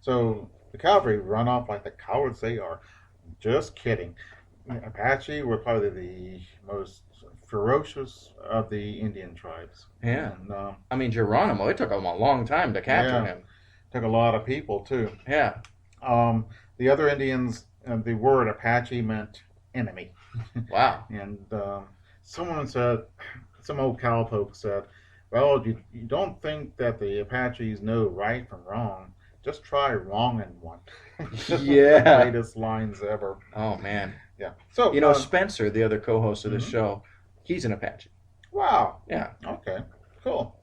So the cavalry run off like the cowards they are. Just kidding. Apache were probably the most ferocious of the Indian tribes. Yeah. And, I mean, Geronimo. It took him a long time to capture him. Took a lot of people too. Yeah. The other Indians, the word Apache meant enemy. Wow. And someone said, some old cowpoke said, well, you don't think that the Apaches know right from wrong. Just try wronging one. Yeah. The greatest lines ever. Oh, man. Yeah. So Spencer, the other co-host of the show, he's an Apache. Wow. Yeah. Okay. Cool.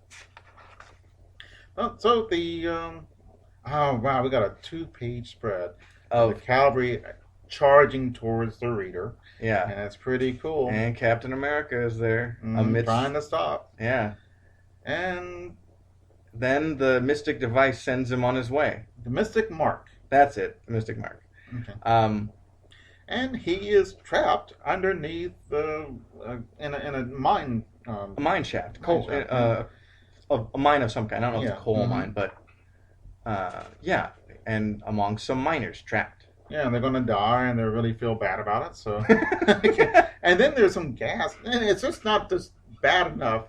So the oh wow, we got a 2-page spread of the cavalry charging towards the reader. Yeah. And it's pretty cool. And Captain America is there trying to stop. Yeah. And then the Mystic device sends him on his way. The Mystic Mark. That's it. The Mystic Mark. Okay. And he is trapped underneath in a mine. A mine shaft. A mine of some kind. I don't know if it's a coal Mhm. mine, but yeah. And among some miners trapped. Yeah, and they're going to die, and they really feel bad about it. So, and then there's some gas, and it's just not just bad enough.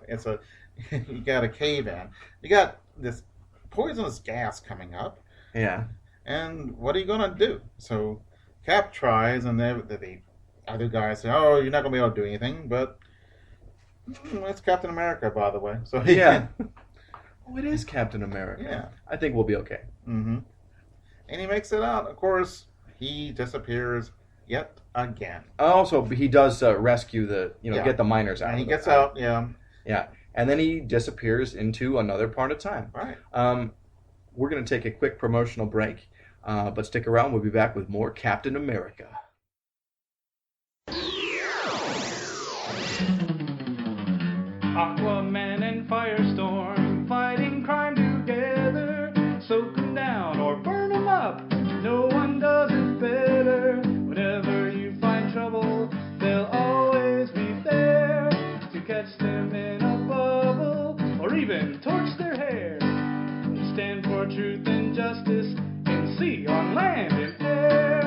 You got a cave in. You got this poisonous gas coming up. Yeah. And what are you going to do? So, Cap tries, and the other guys say, "Oh, you're not going to be able to do anything." But it's Captain America, by the way. So yeah. Oh, it is Captain America. Yeah. I think we'll be okay. Mm-hmm. And he makes it out. Of course, he disappears yet again. Also, he does rescue get the miners out. And he of gets it. out, yeah. Yeah. And then he disappears into another part of time. Right. We're going to take a quick promotional break, but stick around. We'll be back with more Captain America. Aquaman and Firestorm fighting crime together. Soak 'em down or burn 'em up. No one does it better. Whenever you find trouble, they'll always be there to catch them in a bubble or even torch their hair. They stand for truth and justice in sea, on land, and air.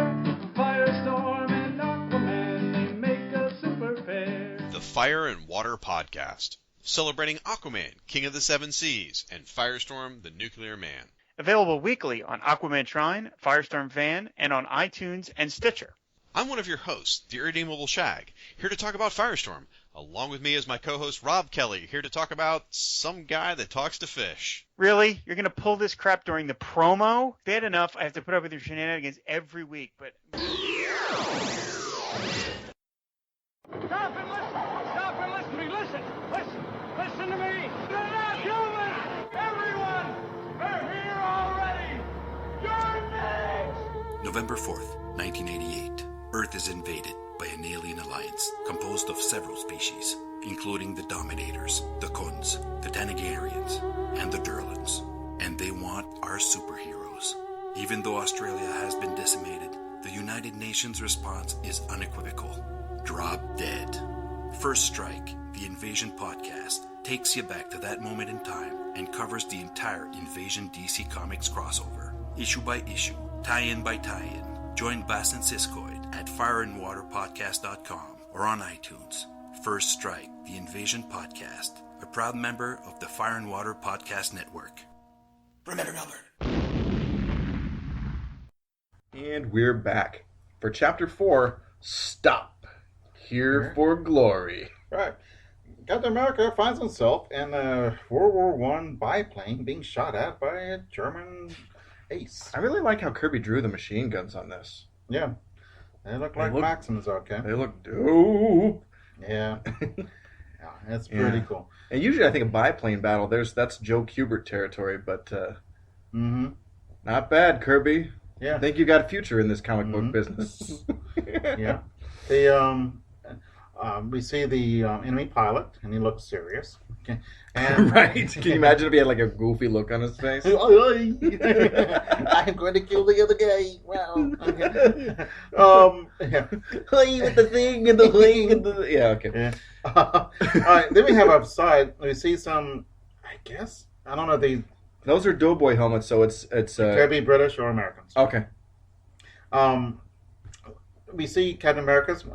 Firestorm and Aquaman, they make a super pair. The Fire and Water Podcast, celebrating Aquaman, King of the Seven Seas, and Firestorm, the Nuclear Man. Available weekly on Aquaman Shrine, Firestorm Fan, and on iTunes and Stitcher. I'm one of your hosts, the Irredeemable Shag, here to talk about Firestorm. Along with me is my co-host Rob Kelly, here to talk about some guy that talks to fish. Really? You're going to pull this crap during the promo? Bad enough I have to put up with your shenanigans every week, but... Stop and listen! Stop and listen to me! Listen! Listen! Listen to me! They're not human! Everyone! They're here already! You're next! November 4th, 1988. Earth is invaded by an alien alliance composed of several species, including the Dominators, the Kuns, the Tanagarians, and the Durlans. And they want our superheroes. Even though Australia has been decimated, the United Nations response is unequivocal. Drop dead. First Strike, the Invasion podcast, takes you back to that moment in time and covers the entire Invasion DC Comics crossover, issue by issue, tie-in by tie-in. Join Bass and Siskoid at fireandwaterpodcast.com or on iTunes. First Strike, the Invasion podcast, a proud member of the Fire and Water Podcast Network. Remember, Albert. And we're back for Chapter 4, Stop. Here for Glory. Right. Captain America finds himself in a World War I biplane being shot at by a German ace. I really like how Kirby drew the machine guns on this. Yeah. They look like Maxims, okay? They look dope. Yeah. Yeah, that's pretty cool. And usually I think a biplane battle, that's Joe Kubert territory, but not bad, Kirby. Yeah. I think you got a future in this comic book business. Yeah. The we see the enemy pilot, and he looks serious. Okay. And Right? Can you imagine if he had like a goofy look on his face? I'm going to kill the other guy. Wow. Okay. Yeah. With the thing and the thing and the... Yeah, okay. Yeah. All right, then we have upside. We see some, I guess, I don't know if these... Those are doughboy helmets, so it's Could be British or Americans. Okay. We see Captain America's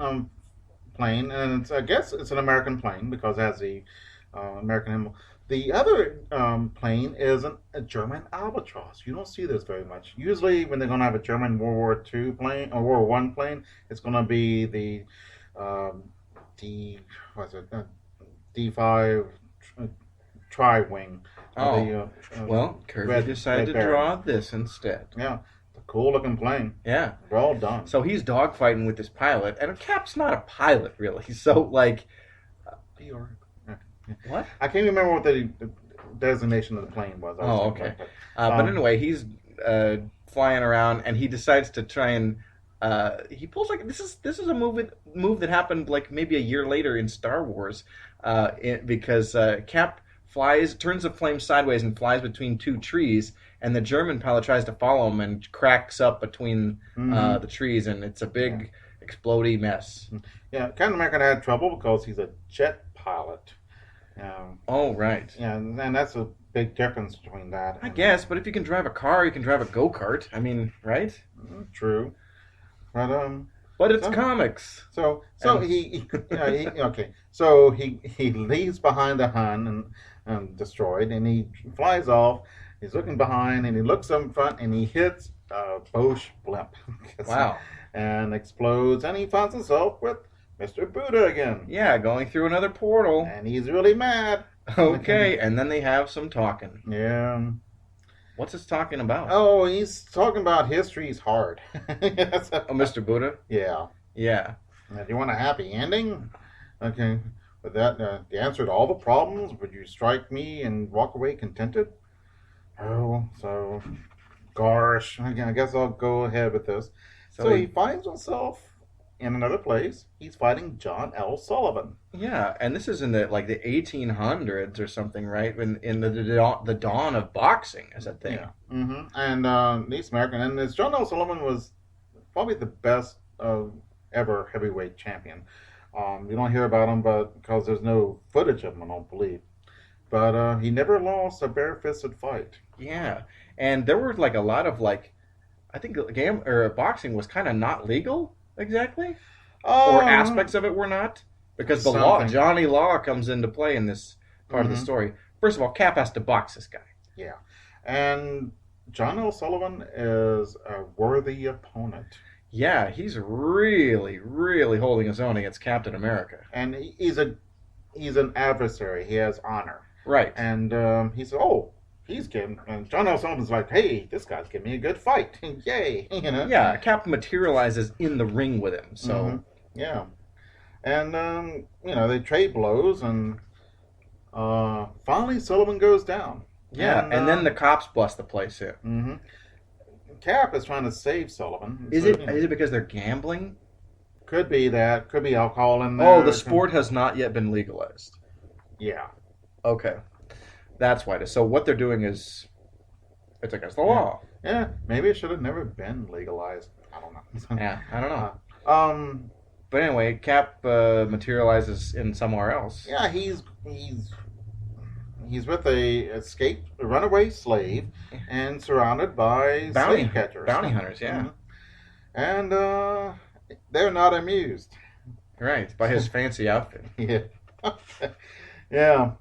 plane, and I guess it's an American plane because it has the American emblem. The other plane is a German Albatross. You don't see this very much. Usually, when they're going to have a German World War II plane or World War I plane, it's going to be the D5 tri-wing. Well, Kirby decided to draw this instead. Yeah. Cool looking plane. Yeah. Well done. So he's dogfighting with this pilot, and Cap's not a pilot, really. So, like... What? I can't remember what the designation of the plane was. Okay. But anyway, he's flying around, and he decides to try and... he pulls like... This is a move that happened like maybe a year later in Star Wars, because Cap turns the flame sideways and flies between two trees, and the German pilot tries to follow him and cracks up between the trees, and it's a big explodey mess. Yeah, Captain America had trouble because he's a jet pilot. Right. Yeah, and that's a big difference between that. I guess, but if you can drive a car, you can drive a go-kart. I mean, right? True. But it's comics. So he leaves behind the Hun and destroyed, and he flies off. He's looking behind, and he looks up in front, and he hits a Bosch blimp. Wow. And explodes, and he finds himself with Mr. Buddha again. Yeah, going through another portal. And he's really mad. Okay, and then they have some talking. Yeah. What's this talking about? Oh, he's talking about history's hard. Mr. Buddha? Yeah. Yeah. Do you want a happy ending? Okay. With that, the answer to all the problems, would you strike me and walk away contented? Oh, so, gosh, I guess I'll go ahead with this. So he finds himself in another place. He's fighting John L. Sullivan. Yeah, and this is in the 1800s or something, right? In the dawn of boxing as a thing. Yeah. Mm-hmm. And he's American, and this John L. Sullivan was probably the best ever heavyweight champion. You don't hear about him, because there's no footage of him, I don't believe. But he never lost a bare-fisted fight. Yeah, and there were a lot of I think boxing was kind of not legal exactly, or aspects of it were not, because Johnny Law comes into play in this part of the story. First of all, Cap has to box this guy. Yeah, and John L. Sullivan is a worthy opponent. Yeah, he's really, really holding his own against Captain America. And he's an adversary. He has honor. Right. And he said, and John L. Sullivan's like, hey, this guy's giving me a good fight. Yay. Yeah, Cap materializes in the ring with him. So Yeah. And, they trade blows, and finally Sullivan goes down. Yeah, and then the cops bust the place in. Mm-hmm. Cap is trying to save Sullivan. Is it because they're gambling? Could be that. Could be alcohol in there. Oh, the sport has not yet been legalized. Yeah. Okay. That's why. So what they're doing is it's against the law. Yeah. Maybe it should have never been legalized. I don't know. Yeah, I don't know. But anyway, Cap materializes in somewhere else. Yeah, he's with a runaway slave, and surrounded by slave catchers, bounty hunters. Yeah, and they're not amused. Right, by his fancy outfit. Yeah, yeah.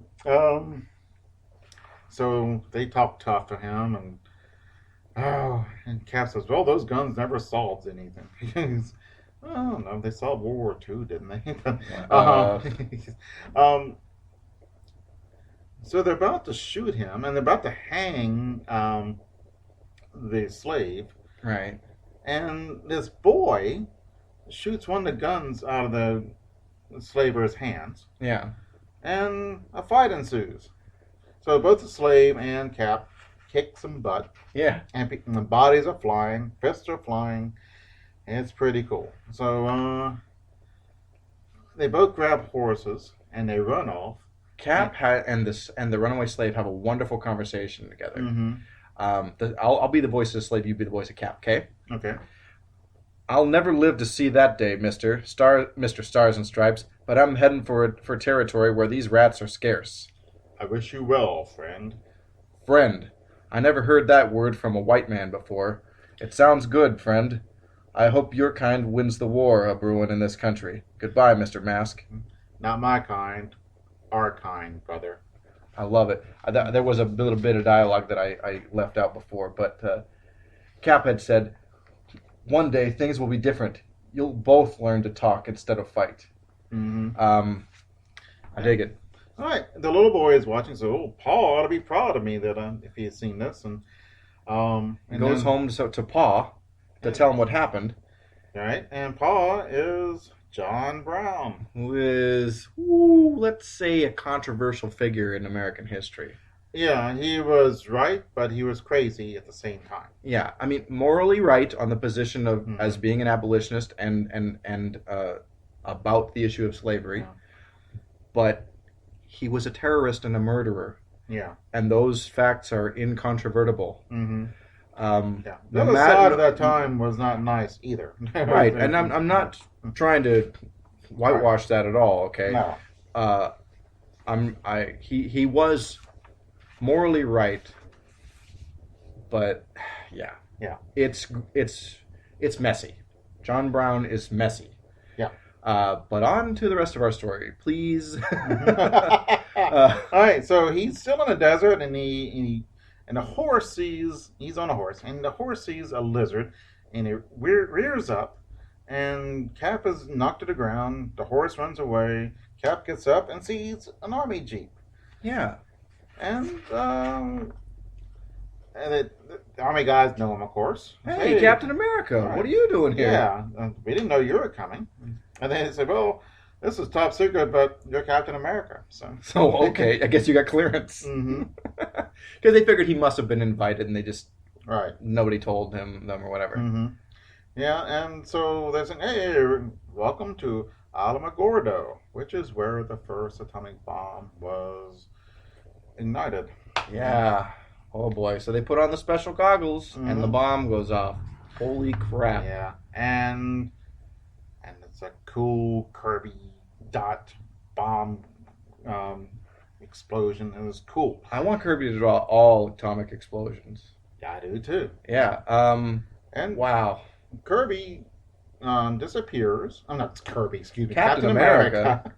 So they talk tough to him, and Cap says, "Well, those guns never solved anything." Oh no, they solved World War II, didn't they? So they're about to shoot him, and they're about to hang the slave. Right. And this boy shoots one of the guns out of the slaver's hands. Yeah. And a fight ensues. So both the slave and Cap kick some butt. Yeah. And the bodies are flying, fists are flying. It's pretty cool. So they both grab horses and they run off. Cap and the runaway slave have a wonderful conversation together. Mm-hmm. I'll be the voice of the slave. You be the voice of Cap. Okay. Okay. I'll never live to see that day, Mister Stars and Stripes. But I'm heading for territory where these rats are scarce. I wish you well, friend. Friend. I never heard that word from a white man before. It sounds good, friend. I hope your kind wins the war a-brewing in this country. Goodbye, Mr. Mask. Not my kind. Our kind, brother. I love it. There was a little bit of dialogue that I left out before, but Cap had said, one day things will be different. You'll both learn to talk instead of fight. Mm-hmm. I dig it. All right. The little boy is watching, so Paul ought to be proud of me that if he had seen this. And he goes home to Pa to tell him what happened. Right. And Pa is John Brown, who is, let's say, a controversial figure in American history. Yeah, he was right, but he was crazy at the same time. Yeah, I mean, morally right on the position of as being an abolitionist and about the issue of slavery, but he was a terrorist and a murderer. Yeah, and those facts are incontrovertible. Mm-hmm. Yeah, the other side of that time was not nice either. Right, and I'm not trying to whitewash that at all. Okay, no. He was morally right, but yeah, it's messy. John Brown is messy. Yeah. But on to the rest of our story, please. All right, so he's still in the desert, and the horse he's on a horse, and the horse sees a lizard, and it rears up, and Cap is knocked to the ground. The horse runs away. Cap gets up and sees an army jeep. Yeah. And the army guys know him, of course. Hey, Captain America, right. What are you doing here? Yeah, we didn't know you were coming. And they said, well, this is top secret, but you're Captain America. So okay, I guess you got clearance. Mm-hmm. Because they figured he must have been invited, and they just nobody told them or whatever. Mm-hmm. Yeah, and so they're saying, hey, welcome to Alamogordo, which is where the first atomic bomb was ignited. Yeah. Oh boy. So they put on the special goggles, and the bomb goes off. Holy crap. Yeah. And it's a cool Kirby dot bomb explosion. It was cool. I want Kirby to draw all atomic explosions. Yeah, I do too. Yeah. And wow. Kirby disappears. Oh, not Kirby, excuse me. Captain America.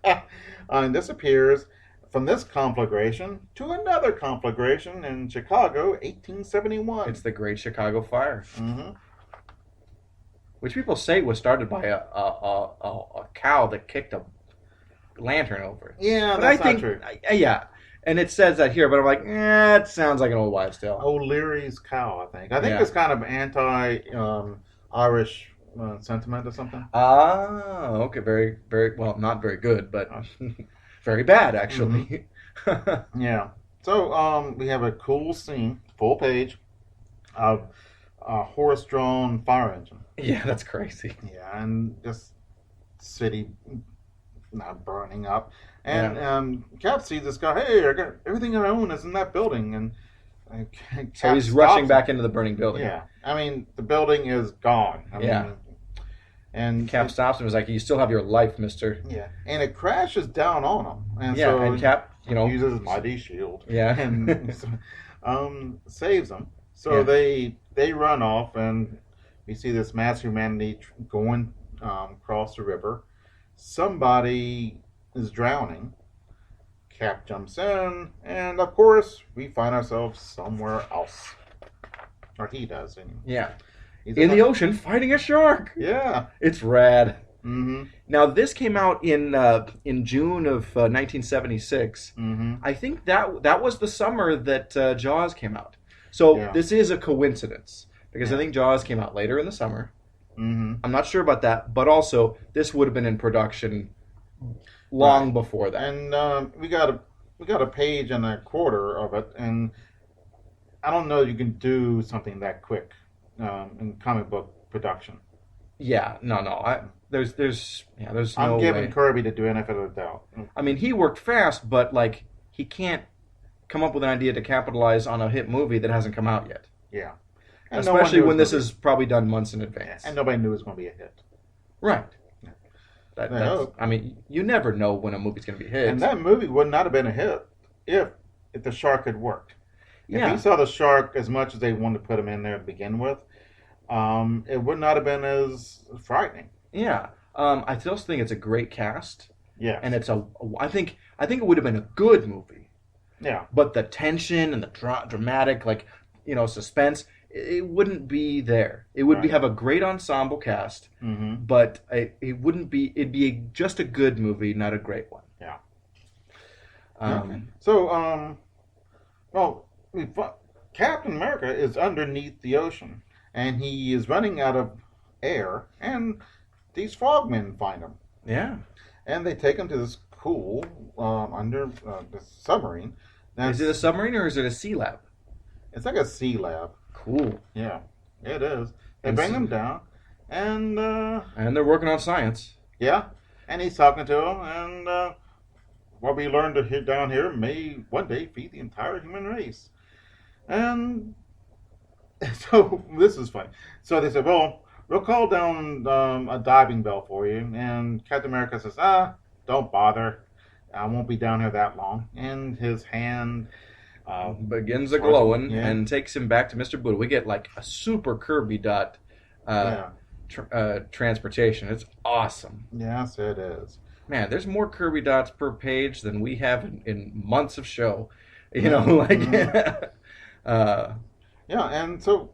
Disappears from this conflagration to another conflagration in Chicago, 1871. It's the Great Chicago Fire. Mm-hmm. Which people say was started by a cow that kicked a lantern over. Yeah, but that's I think, not true. Yeah, and it says that here, but I'm like, it sounds like an old wives' tale. O'Leary's cow, I think. I think it's kind of anti-Irish sentiment or something. Ah, okay, very, very well, not very good, but very bad actually. Mm-hmm. Yeah. So we have a cool scene, full page, of a horse-drawn fire engine. Yeah, that's crazy. Yeah, and just city not burning up. And Cap sees this guy, hey, everything I own is in that building. And so he's rushing back into the burning building. Yeah. I mean, the building is gone. I mean, and Cap stops him and is like, you still have your life, mister. Yeah. And it crashes down on him. And yeah, so and Cap, uses his mighty shield. Yeah. And saves him. So they run off, and we see this mass humanity going across the river. Somebody is drowning. Cap jumps in, and of course, we find ourselves somewhere else. Or he does, anyway. Yeah. He's in the ocean fighting a shark. Yeah. It's rad. Mm-hmm. Now, this came out in June of 1976. Mm-hmm. I think that was the summer that Jaws came out. So this is a coincidence, because I think Jaws came out later in the summer. Mm-hmm. I'm not sure about that, but also this would have been in production long before that. And we got a page and a quarter of it, and I don't know if you can do something that quick in comic book production. Yeah, no. There's I'm no giving way. Kirby the benefit of the doubt. I mean, he worked fast, but like he can't come up with an idea to capitalize on a hit movie that hasn't come out yet. Yeah. And especially when this is probably done months in advance. And nobody knew it was going to be a hit. Right. I mean, you never know when a movie's going to be a hit. And that movie would not have been a hit if the shark had worked. Yeah. If you saw the shark as much as they wanted to put him in there to begin with, it would not have been as frightening. Yeah. I still think it's a great cast. Yeah. And I think it would have been a good movie. Yeah. But the tension and the dramatic, like, suspense, it wouldn't be there. It would have a great ensemble cast, but it wouldn't be. It'd be just a good movie, not a great one. Yeah. Okay. So, Captain America is underneath the ocean, and he is running out of air, and these frogmen find him. Yeah. And they take him to this pool under the submarine. Is it a submarine or is it a sea lab? It's like a sea lab. Cool. Yeah, it is. They bring him down, and they're working on science. Yeah, and he's talking to him, and what we learned down here may one day feed the entire human race. And so this is funny. So they said, well, we'll call down a diving bell for you. And Captain America says, don't bother. I won't be down here that long. And his hand begins a glowing and takes him back to Mr. Buddha. We get like a super Kirby dot transportation. It's awesome. Yes, it is. Man, there's more Kirby dots per page than we have in months of show. Yeah, and so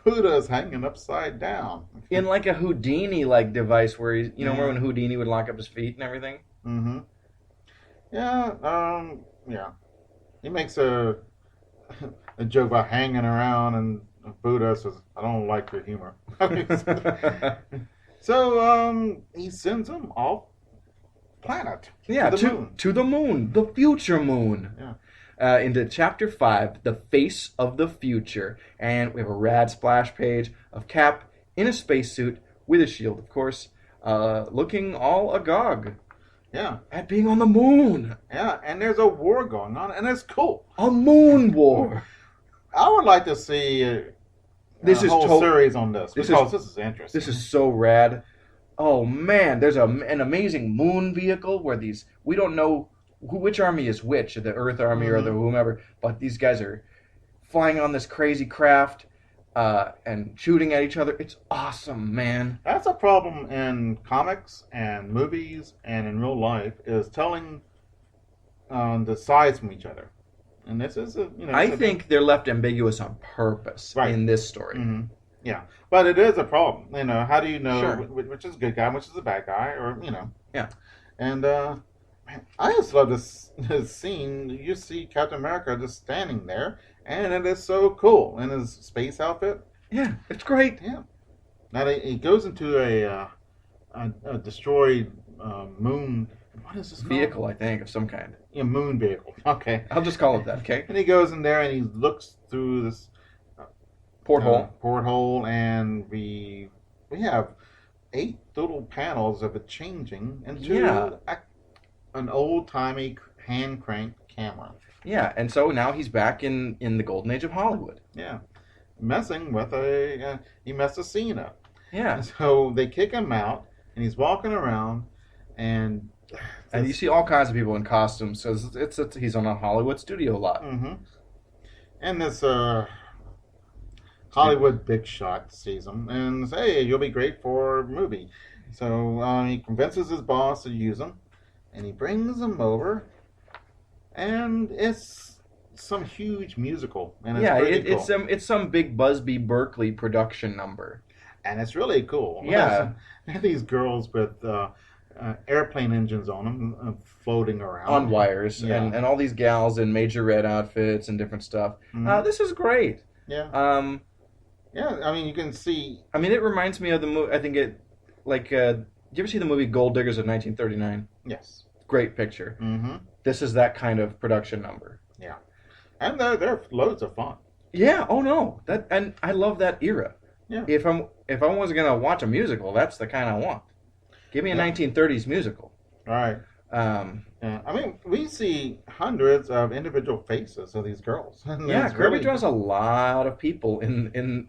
Buddha is hanging upside down in like a Houdini like device where he's remember when Houdini would lock up his feet and everything. Mm-hmm. Yeah. Yeah. He makes a joke about hanging around, and Buddha says, "I don't like your humor." So he sends him off planet. Yeah, to the moon, the future moon. Yeah. Into Chapter 5, The Face of the Future. And we have a rad splash page of Cap in a spacesuit with a shield, of course, looking all agog. Yeah. At being on the moon. Yeah, and there's a war going on, and it's cool. A moon war. I would like to see a whole series on this, because this is interesting. This is so rad. Oh, man, there's an amazing moon vehicle where we don't know which army is which, the Earth Army or the whomever, but these guys are flying on this crazy craft and shooting at each other. It's awesome, man. That's a problem in comics and movies and in real life, is telling the sides from each other. And this is I think they're left ambiguous on purpose in this story. Mm-hmm. Yeah, but it is a problem. How do you know which is a good guy, which is a bad guy, or Yeah. And I just love this scene. You see Captain America just standing there, and it is so cool in his space outfit. Yeah, it's great. Yeah. Now he goes into a destroyed moon. What is this vehicle? I think of some kind. Yeah, moon vehicle. Okay, I'll just call it that. Okay. And he goes in there and he looks through this porthole, and we have 8 little panels of it changing into an old-timey hand-cranked camera. Yeah, and so now he's back in the golden age of Hollywood. Yeah, messing with he messed a scene up. Yeah. And so they kick him out, and he's walking around, and you see all kinds of people in costumes. So he's on a Hollywood studio lot. Mm-hmm. And this Hollywood big shot sees him and says, "Hey, you'll be great for a movie." So he convinces his boss to use him, and he brings him over, and it's some huge musical, and it's cool. It's some big Busby Berkeley production number, and it's really cool. Yeah, these girls with airplane engines on them floating around on wires, and all these gals in major red outfits and different stuff. Mm-hmm. This is great. Yeah. Yeah, I mean, you can see. I mean, it reminds me of the movie. I think did you ever see the movie Gold Diggers of 1939? Yes. Great picture. Mm-hmm. This is that kind of production number. Yeah, and they're loads of fun. Yeah. Oh no, and I love that era. Yeah. If I was gonna watch a musical, that's the kind I want. Give me a 1930s musical. Right. Yeah. I mean, we see hundreds of individual faces of these girls. Yeah, Kirby draws a lot of people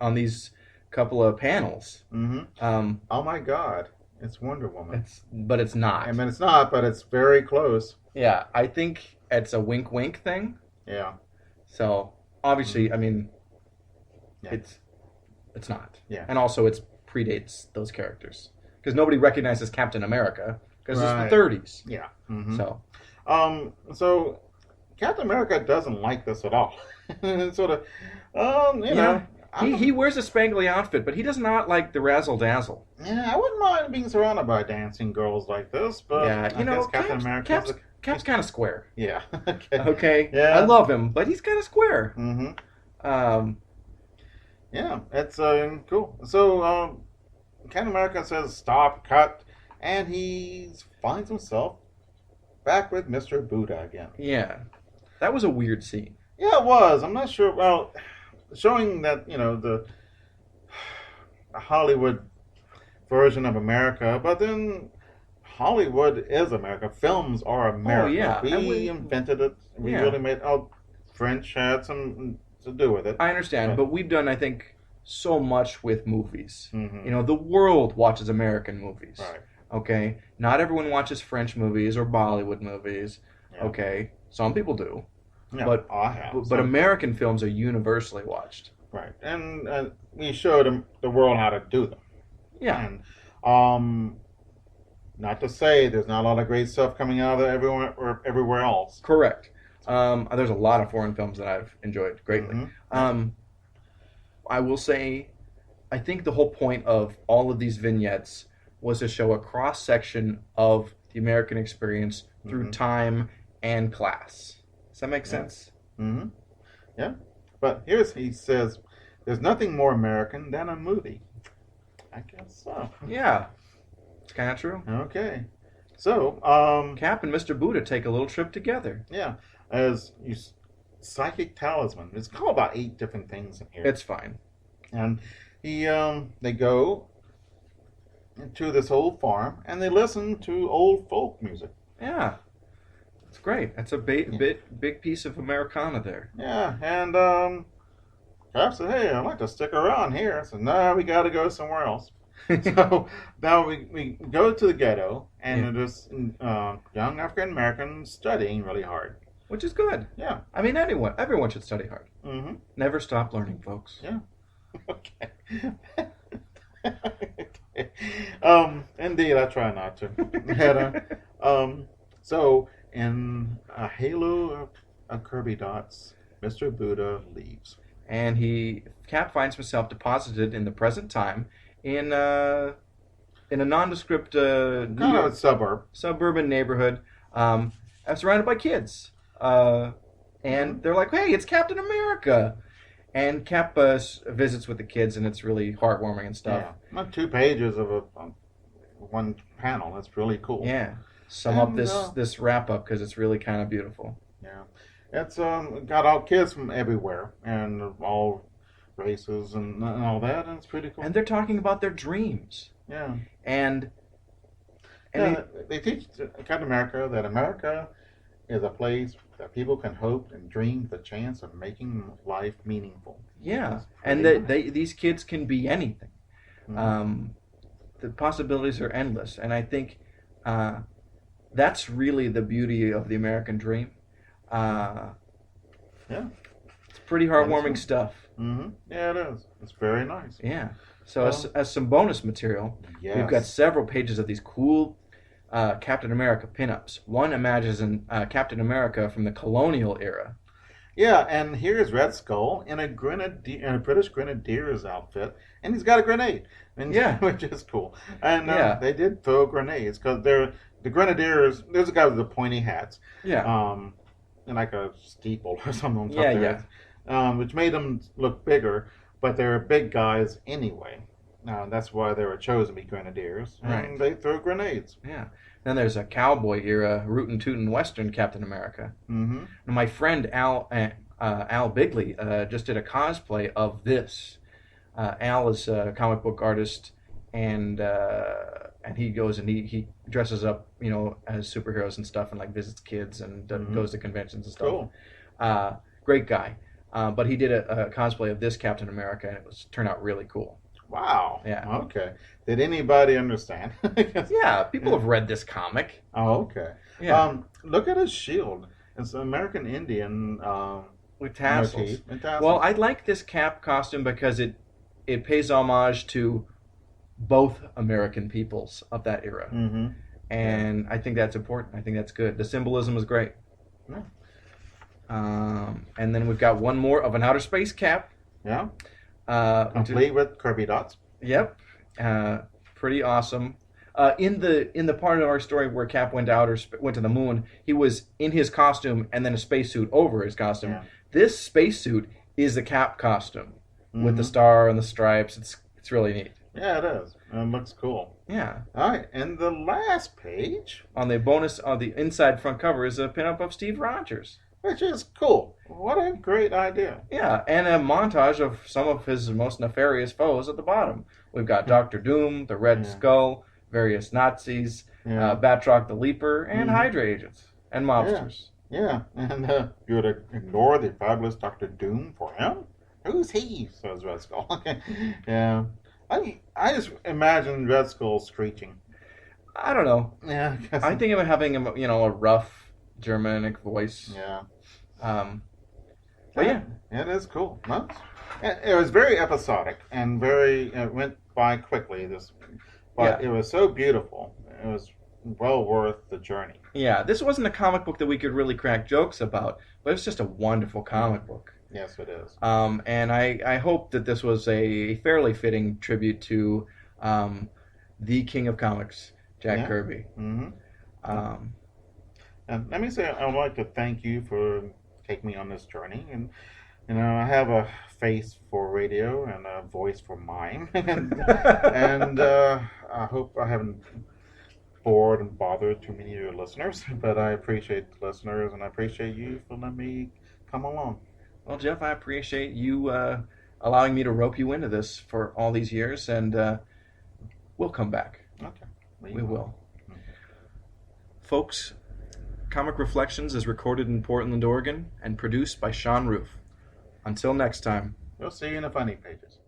on these couple of panels. Mm-hmm. Oh my God, it's Wonder Woman. But it's not. I mean, it's not, but it's very close. Yeah, I think it's a wink thing. Yeah. So obviously, I mean, it's not. Yeah. And also, it predates those characters because nobody recognizes Captain America because it's Right. the 30s. Yeah. Mm-hmm. So, Captain America doesn't like this at all. Sort of, you yeah, know. he wears a spangly outfit, but he does not like the razzle dazzle. Yeah, I wouldn't mind being surrounded by dancing girls like this, but Yeah, I guess Captain America. Cap's kind of square. Yeah. Okay. Yeah. I love him, but he's kind of square. Mm-hmm. Yeah, it's cool. So Captain America says stop, cut, and he finds himself back with Mr. Buddha again. Yeah, that was a weird scene. Yeah, it was. I'm not sure. Well, showing that, you know, the Hollywood version of America, but then Hollywood is America. Films are America. Oh, yeah. And We invented it. We really made. Oh, French had some to do with it. I understand, but we've done, I think, so much with movies. You know, the world watches American movies. Right. Okay? Not everyone watches French movies or Bollywood movies. Yeah. Okay? Some people do. Yeah, but I have. But American films are universally watched. Right. And we showed the world how to do them. Yeah. And not to say there's not a lot of great stuff coming out of everywhere else. Correct. There's a lot of foreign films that I've enjoyed greatly. I will say, I think the whole point of all of these vignettes was to show a cross-section of the American experience through time and class. Does that make sense? Mm-hmm. Yeah. But he says, there's nothing more American than a movie. I guess so. Yeah. It's kind of true. Okay. So, Cap and Mr. Buddha take a little trip together. Yeah. As psychic talisman. It's called about 8 different things in here. It's fine. And they go to this old farm and they listen to old folk music. Yeah. It's great. That's a big piece of Americana there. Yeah. And Cap said, hey, I'd like to stick around here. I said, no, we got to go somewhere else. So now we go to the ghetto and there's young African Americans studying really hard. Which is good. Yeah. I mean, everyone should study hard. Mm-hmm. Never stop learning, folks. Yeah. Okay. Indeed, I try not to. So, in a halo of Kirby dots, Mr. Buddha leaves. And Cap finds himself deposited in the present time in a nondescript kind of a suburban neighborhood, surrounded by kids. And they're like, hey, it's Captain America. And Cap visits with the kids, and it's really heartwarming and stuff. Yeah. Not 2 pages of one panel. That's really cool. Yeah. Sum up this wrap up because it's really kind of beautiful. Yeah. It's got all kids from everywhere and all races and all that, and it's pretty cool. And they're talking about their dreams. Yeah. And they teach Captain America that America is a place that people can hope and dream the chance of making life meaningful. Yeah, and that these kids can be anything. The possibilities are endless, and I think that's really the beauty of the American dream. Yeah, it's pretty heartwarming stuff. Mm-hmm. Yeah, it is. It's very nice. Yeah. So as some bonus material, we've got several pages of these cool Captain America pinups. One imagines Captain America from the colonial era. Yeah, and here's Red Skull in a British Grenadier's outfit, and he's got a grenade, which is cool. And they did throw grenades because the Grenadiers. There's a guy with the pointy hats, and like a steeple or something on top of their heads, which made them look bigger, but they're big guys anyway. That's why they were chosen to be Grenadiers, and they throw grenades. Yeah. Then there's a cowboy era, rootin' tootin' Western Captain America. Mm-hmm. And my friend Al Bigley just did a cosplay of this. Al is a comic book artist, and he goes and he dresses up, as superheroes and stuff, and like visits kids and goes to conventions and stuff. Cool. Great guy. But he did a cosplay of this Captain America, and it turned out really cool. Wow. Yeah. Okay. Did anybody understand? Yeah, people have read this comic. Oh, okay. Yeah. Look at his shield. It's an American Indian with tassels. motif and tassels. Well, I like this Cap costume because it pays homage to both American peoples of that era. Mm-hmm. And I think that's important. I think that's good. The symbolism is great. Yeah. And then we've got one more of an outer space Cap. Yeah. Complete with Kirby dots. Yep. Pretty awesome. In the part of our story where Cap went to the moon, he was in his costume and then a spacesuit over his costume. Yeah. This spacesuit is the Cap costume with the star and the stripes. It's really neat. Yeah, it is. It looks cool. Yeah. All right, and the last page on the inside front cover is a pinup of Steve Rogers, which is cool. What a great idea. Yeah, and a montage of some of his most nefarious foes at the bottom. We've got Dr. Doom, the Red Skull, various Nazis, Batroc the Leaper, and Hydra agents, and mobsters. Yeah, and you would ignore the fabulous Dr. Doom for him? Who's he? Says Red Skull. Yeah. I just imagine Red Skull screeching. I don't know. Yeah. I think of him having a rough Germanic voice. Yeah. But yeah. It is cool. No? It was very episodic and it went by quickly. But it was so beautiful. It was well worth the journey. Yeah, this wasn't a comic book that we could really crack jokes about, but it's just a wonderful comic book. Yes, it is. And I hope that this was a fairly fitting tribute to the King of Comics, Jack Kirby. Mm-hmm. And let me say, I would like to thank you for taking me on this journey. And I have a face for radio and a voice for mime, and I hope I haven't bored and bothered too many of your listeners. But I appreciate the listeners, and I appreciate you for letting me come along. Well, Jeff, I appreciate you allowing me to rope you into this for all these years, and we'll come back. Okay. We will. Folks, Comic Reflections is recorded in Portland, Oregon, and produced by Sean Roof. Until next time. We'll see you in the funny pages.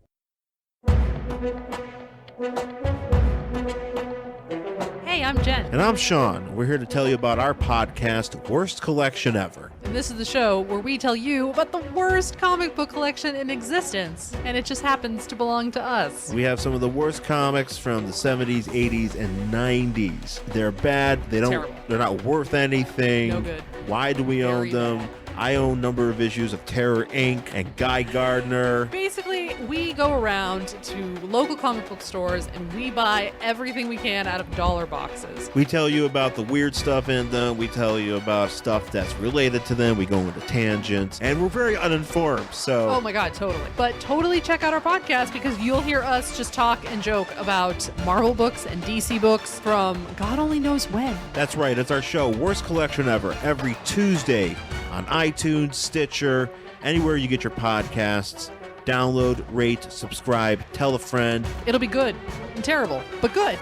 Hey, I'm Jen. And I'm Sean. We're here to tell you about our podcast, Worst Collection Ever. And this is the show where we tell you about the worst comic book collection in existence. And it just happens to belong to us. We have some of the worst comics from the 70s, 80s, and 90s. They're bad. They're not worth anything. No good. Why do we own them? I own a number of issues of Terror Inc. and Guy Gardner. Basically, we go around to local comic book stores and we buy everything we can out of dollar boxes. We tell you about the weird stuff in them. We tell you about stuff that's related to them. We go into tangents. And we're very uninformed, so... Oh my god, totally. But totally check out our podcast because you'll hear us just talk and joke about Marvel books and DC books from God only knows when. That's right. It's our show, Worst Collection Ever, every Tuesday on iTunes, Stitcher, anywhere you get your podcasts. Download, rate, subscribe, tell a friend. It'll be good and terrible, but good.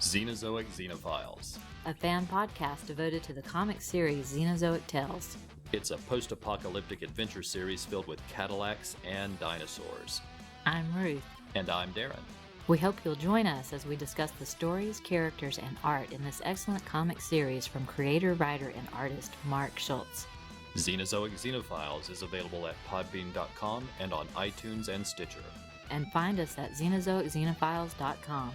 Xenozoic Xenophiles. A fan podcast devoted to the comic series Xenozoic Tales. It's a post-apocalyptic adventure series filled with Cadillacs and dinosaurs. I'm Ruth. And I'm Darren. We hope you'll join us as we discuss the stories, characters, and art in this excellent comic series from creator, writer, and artist Mark Schultz. Xenozoic Xenophiles is available at podbean.com and on iTunes and Stitcher. And find us at xenozoicxenophiles.com.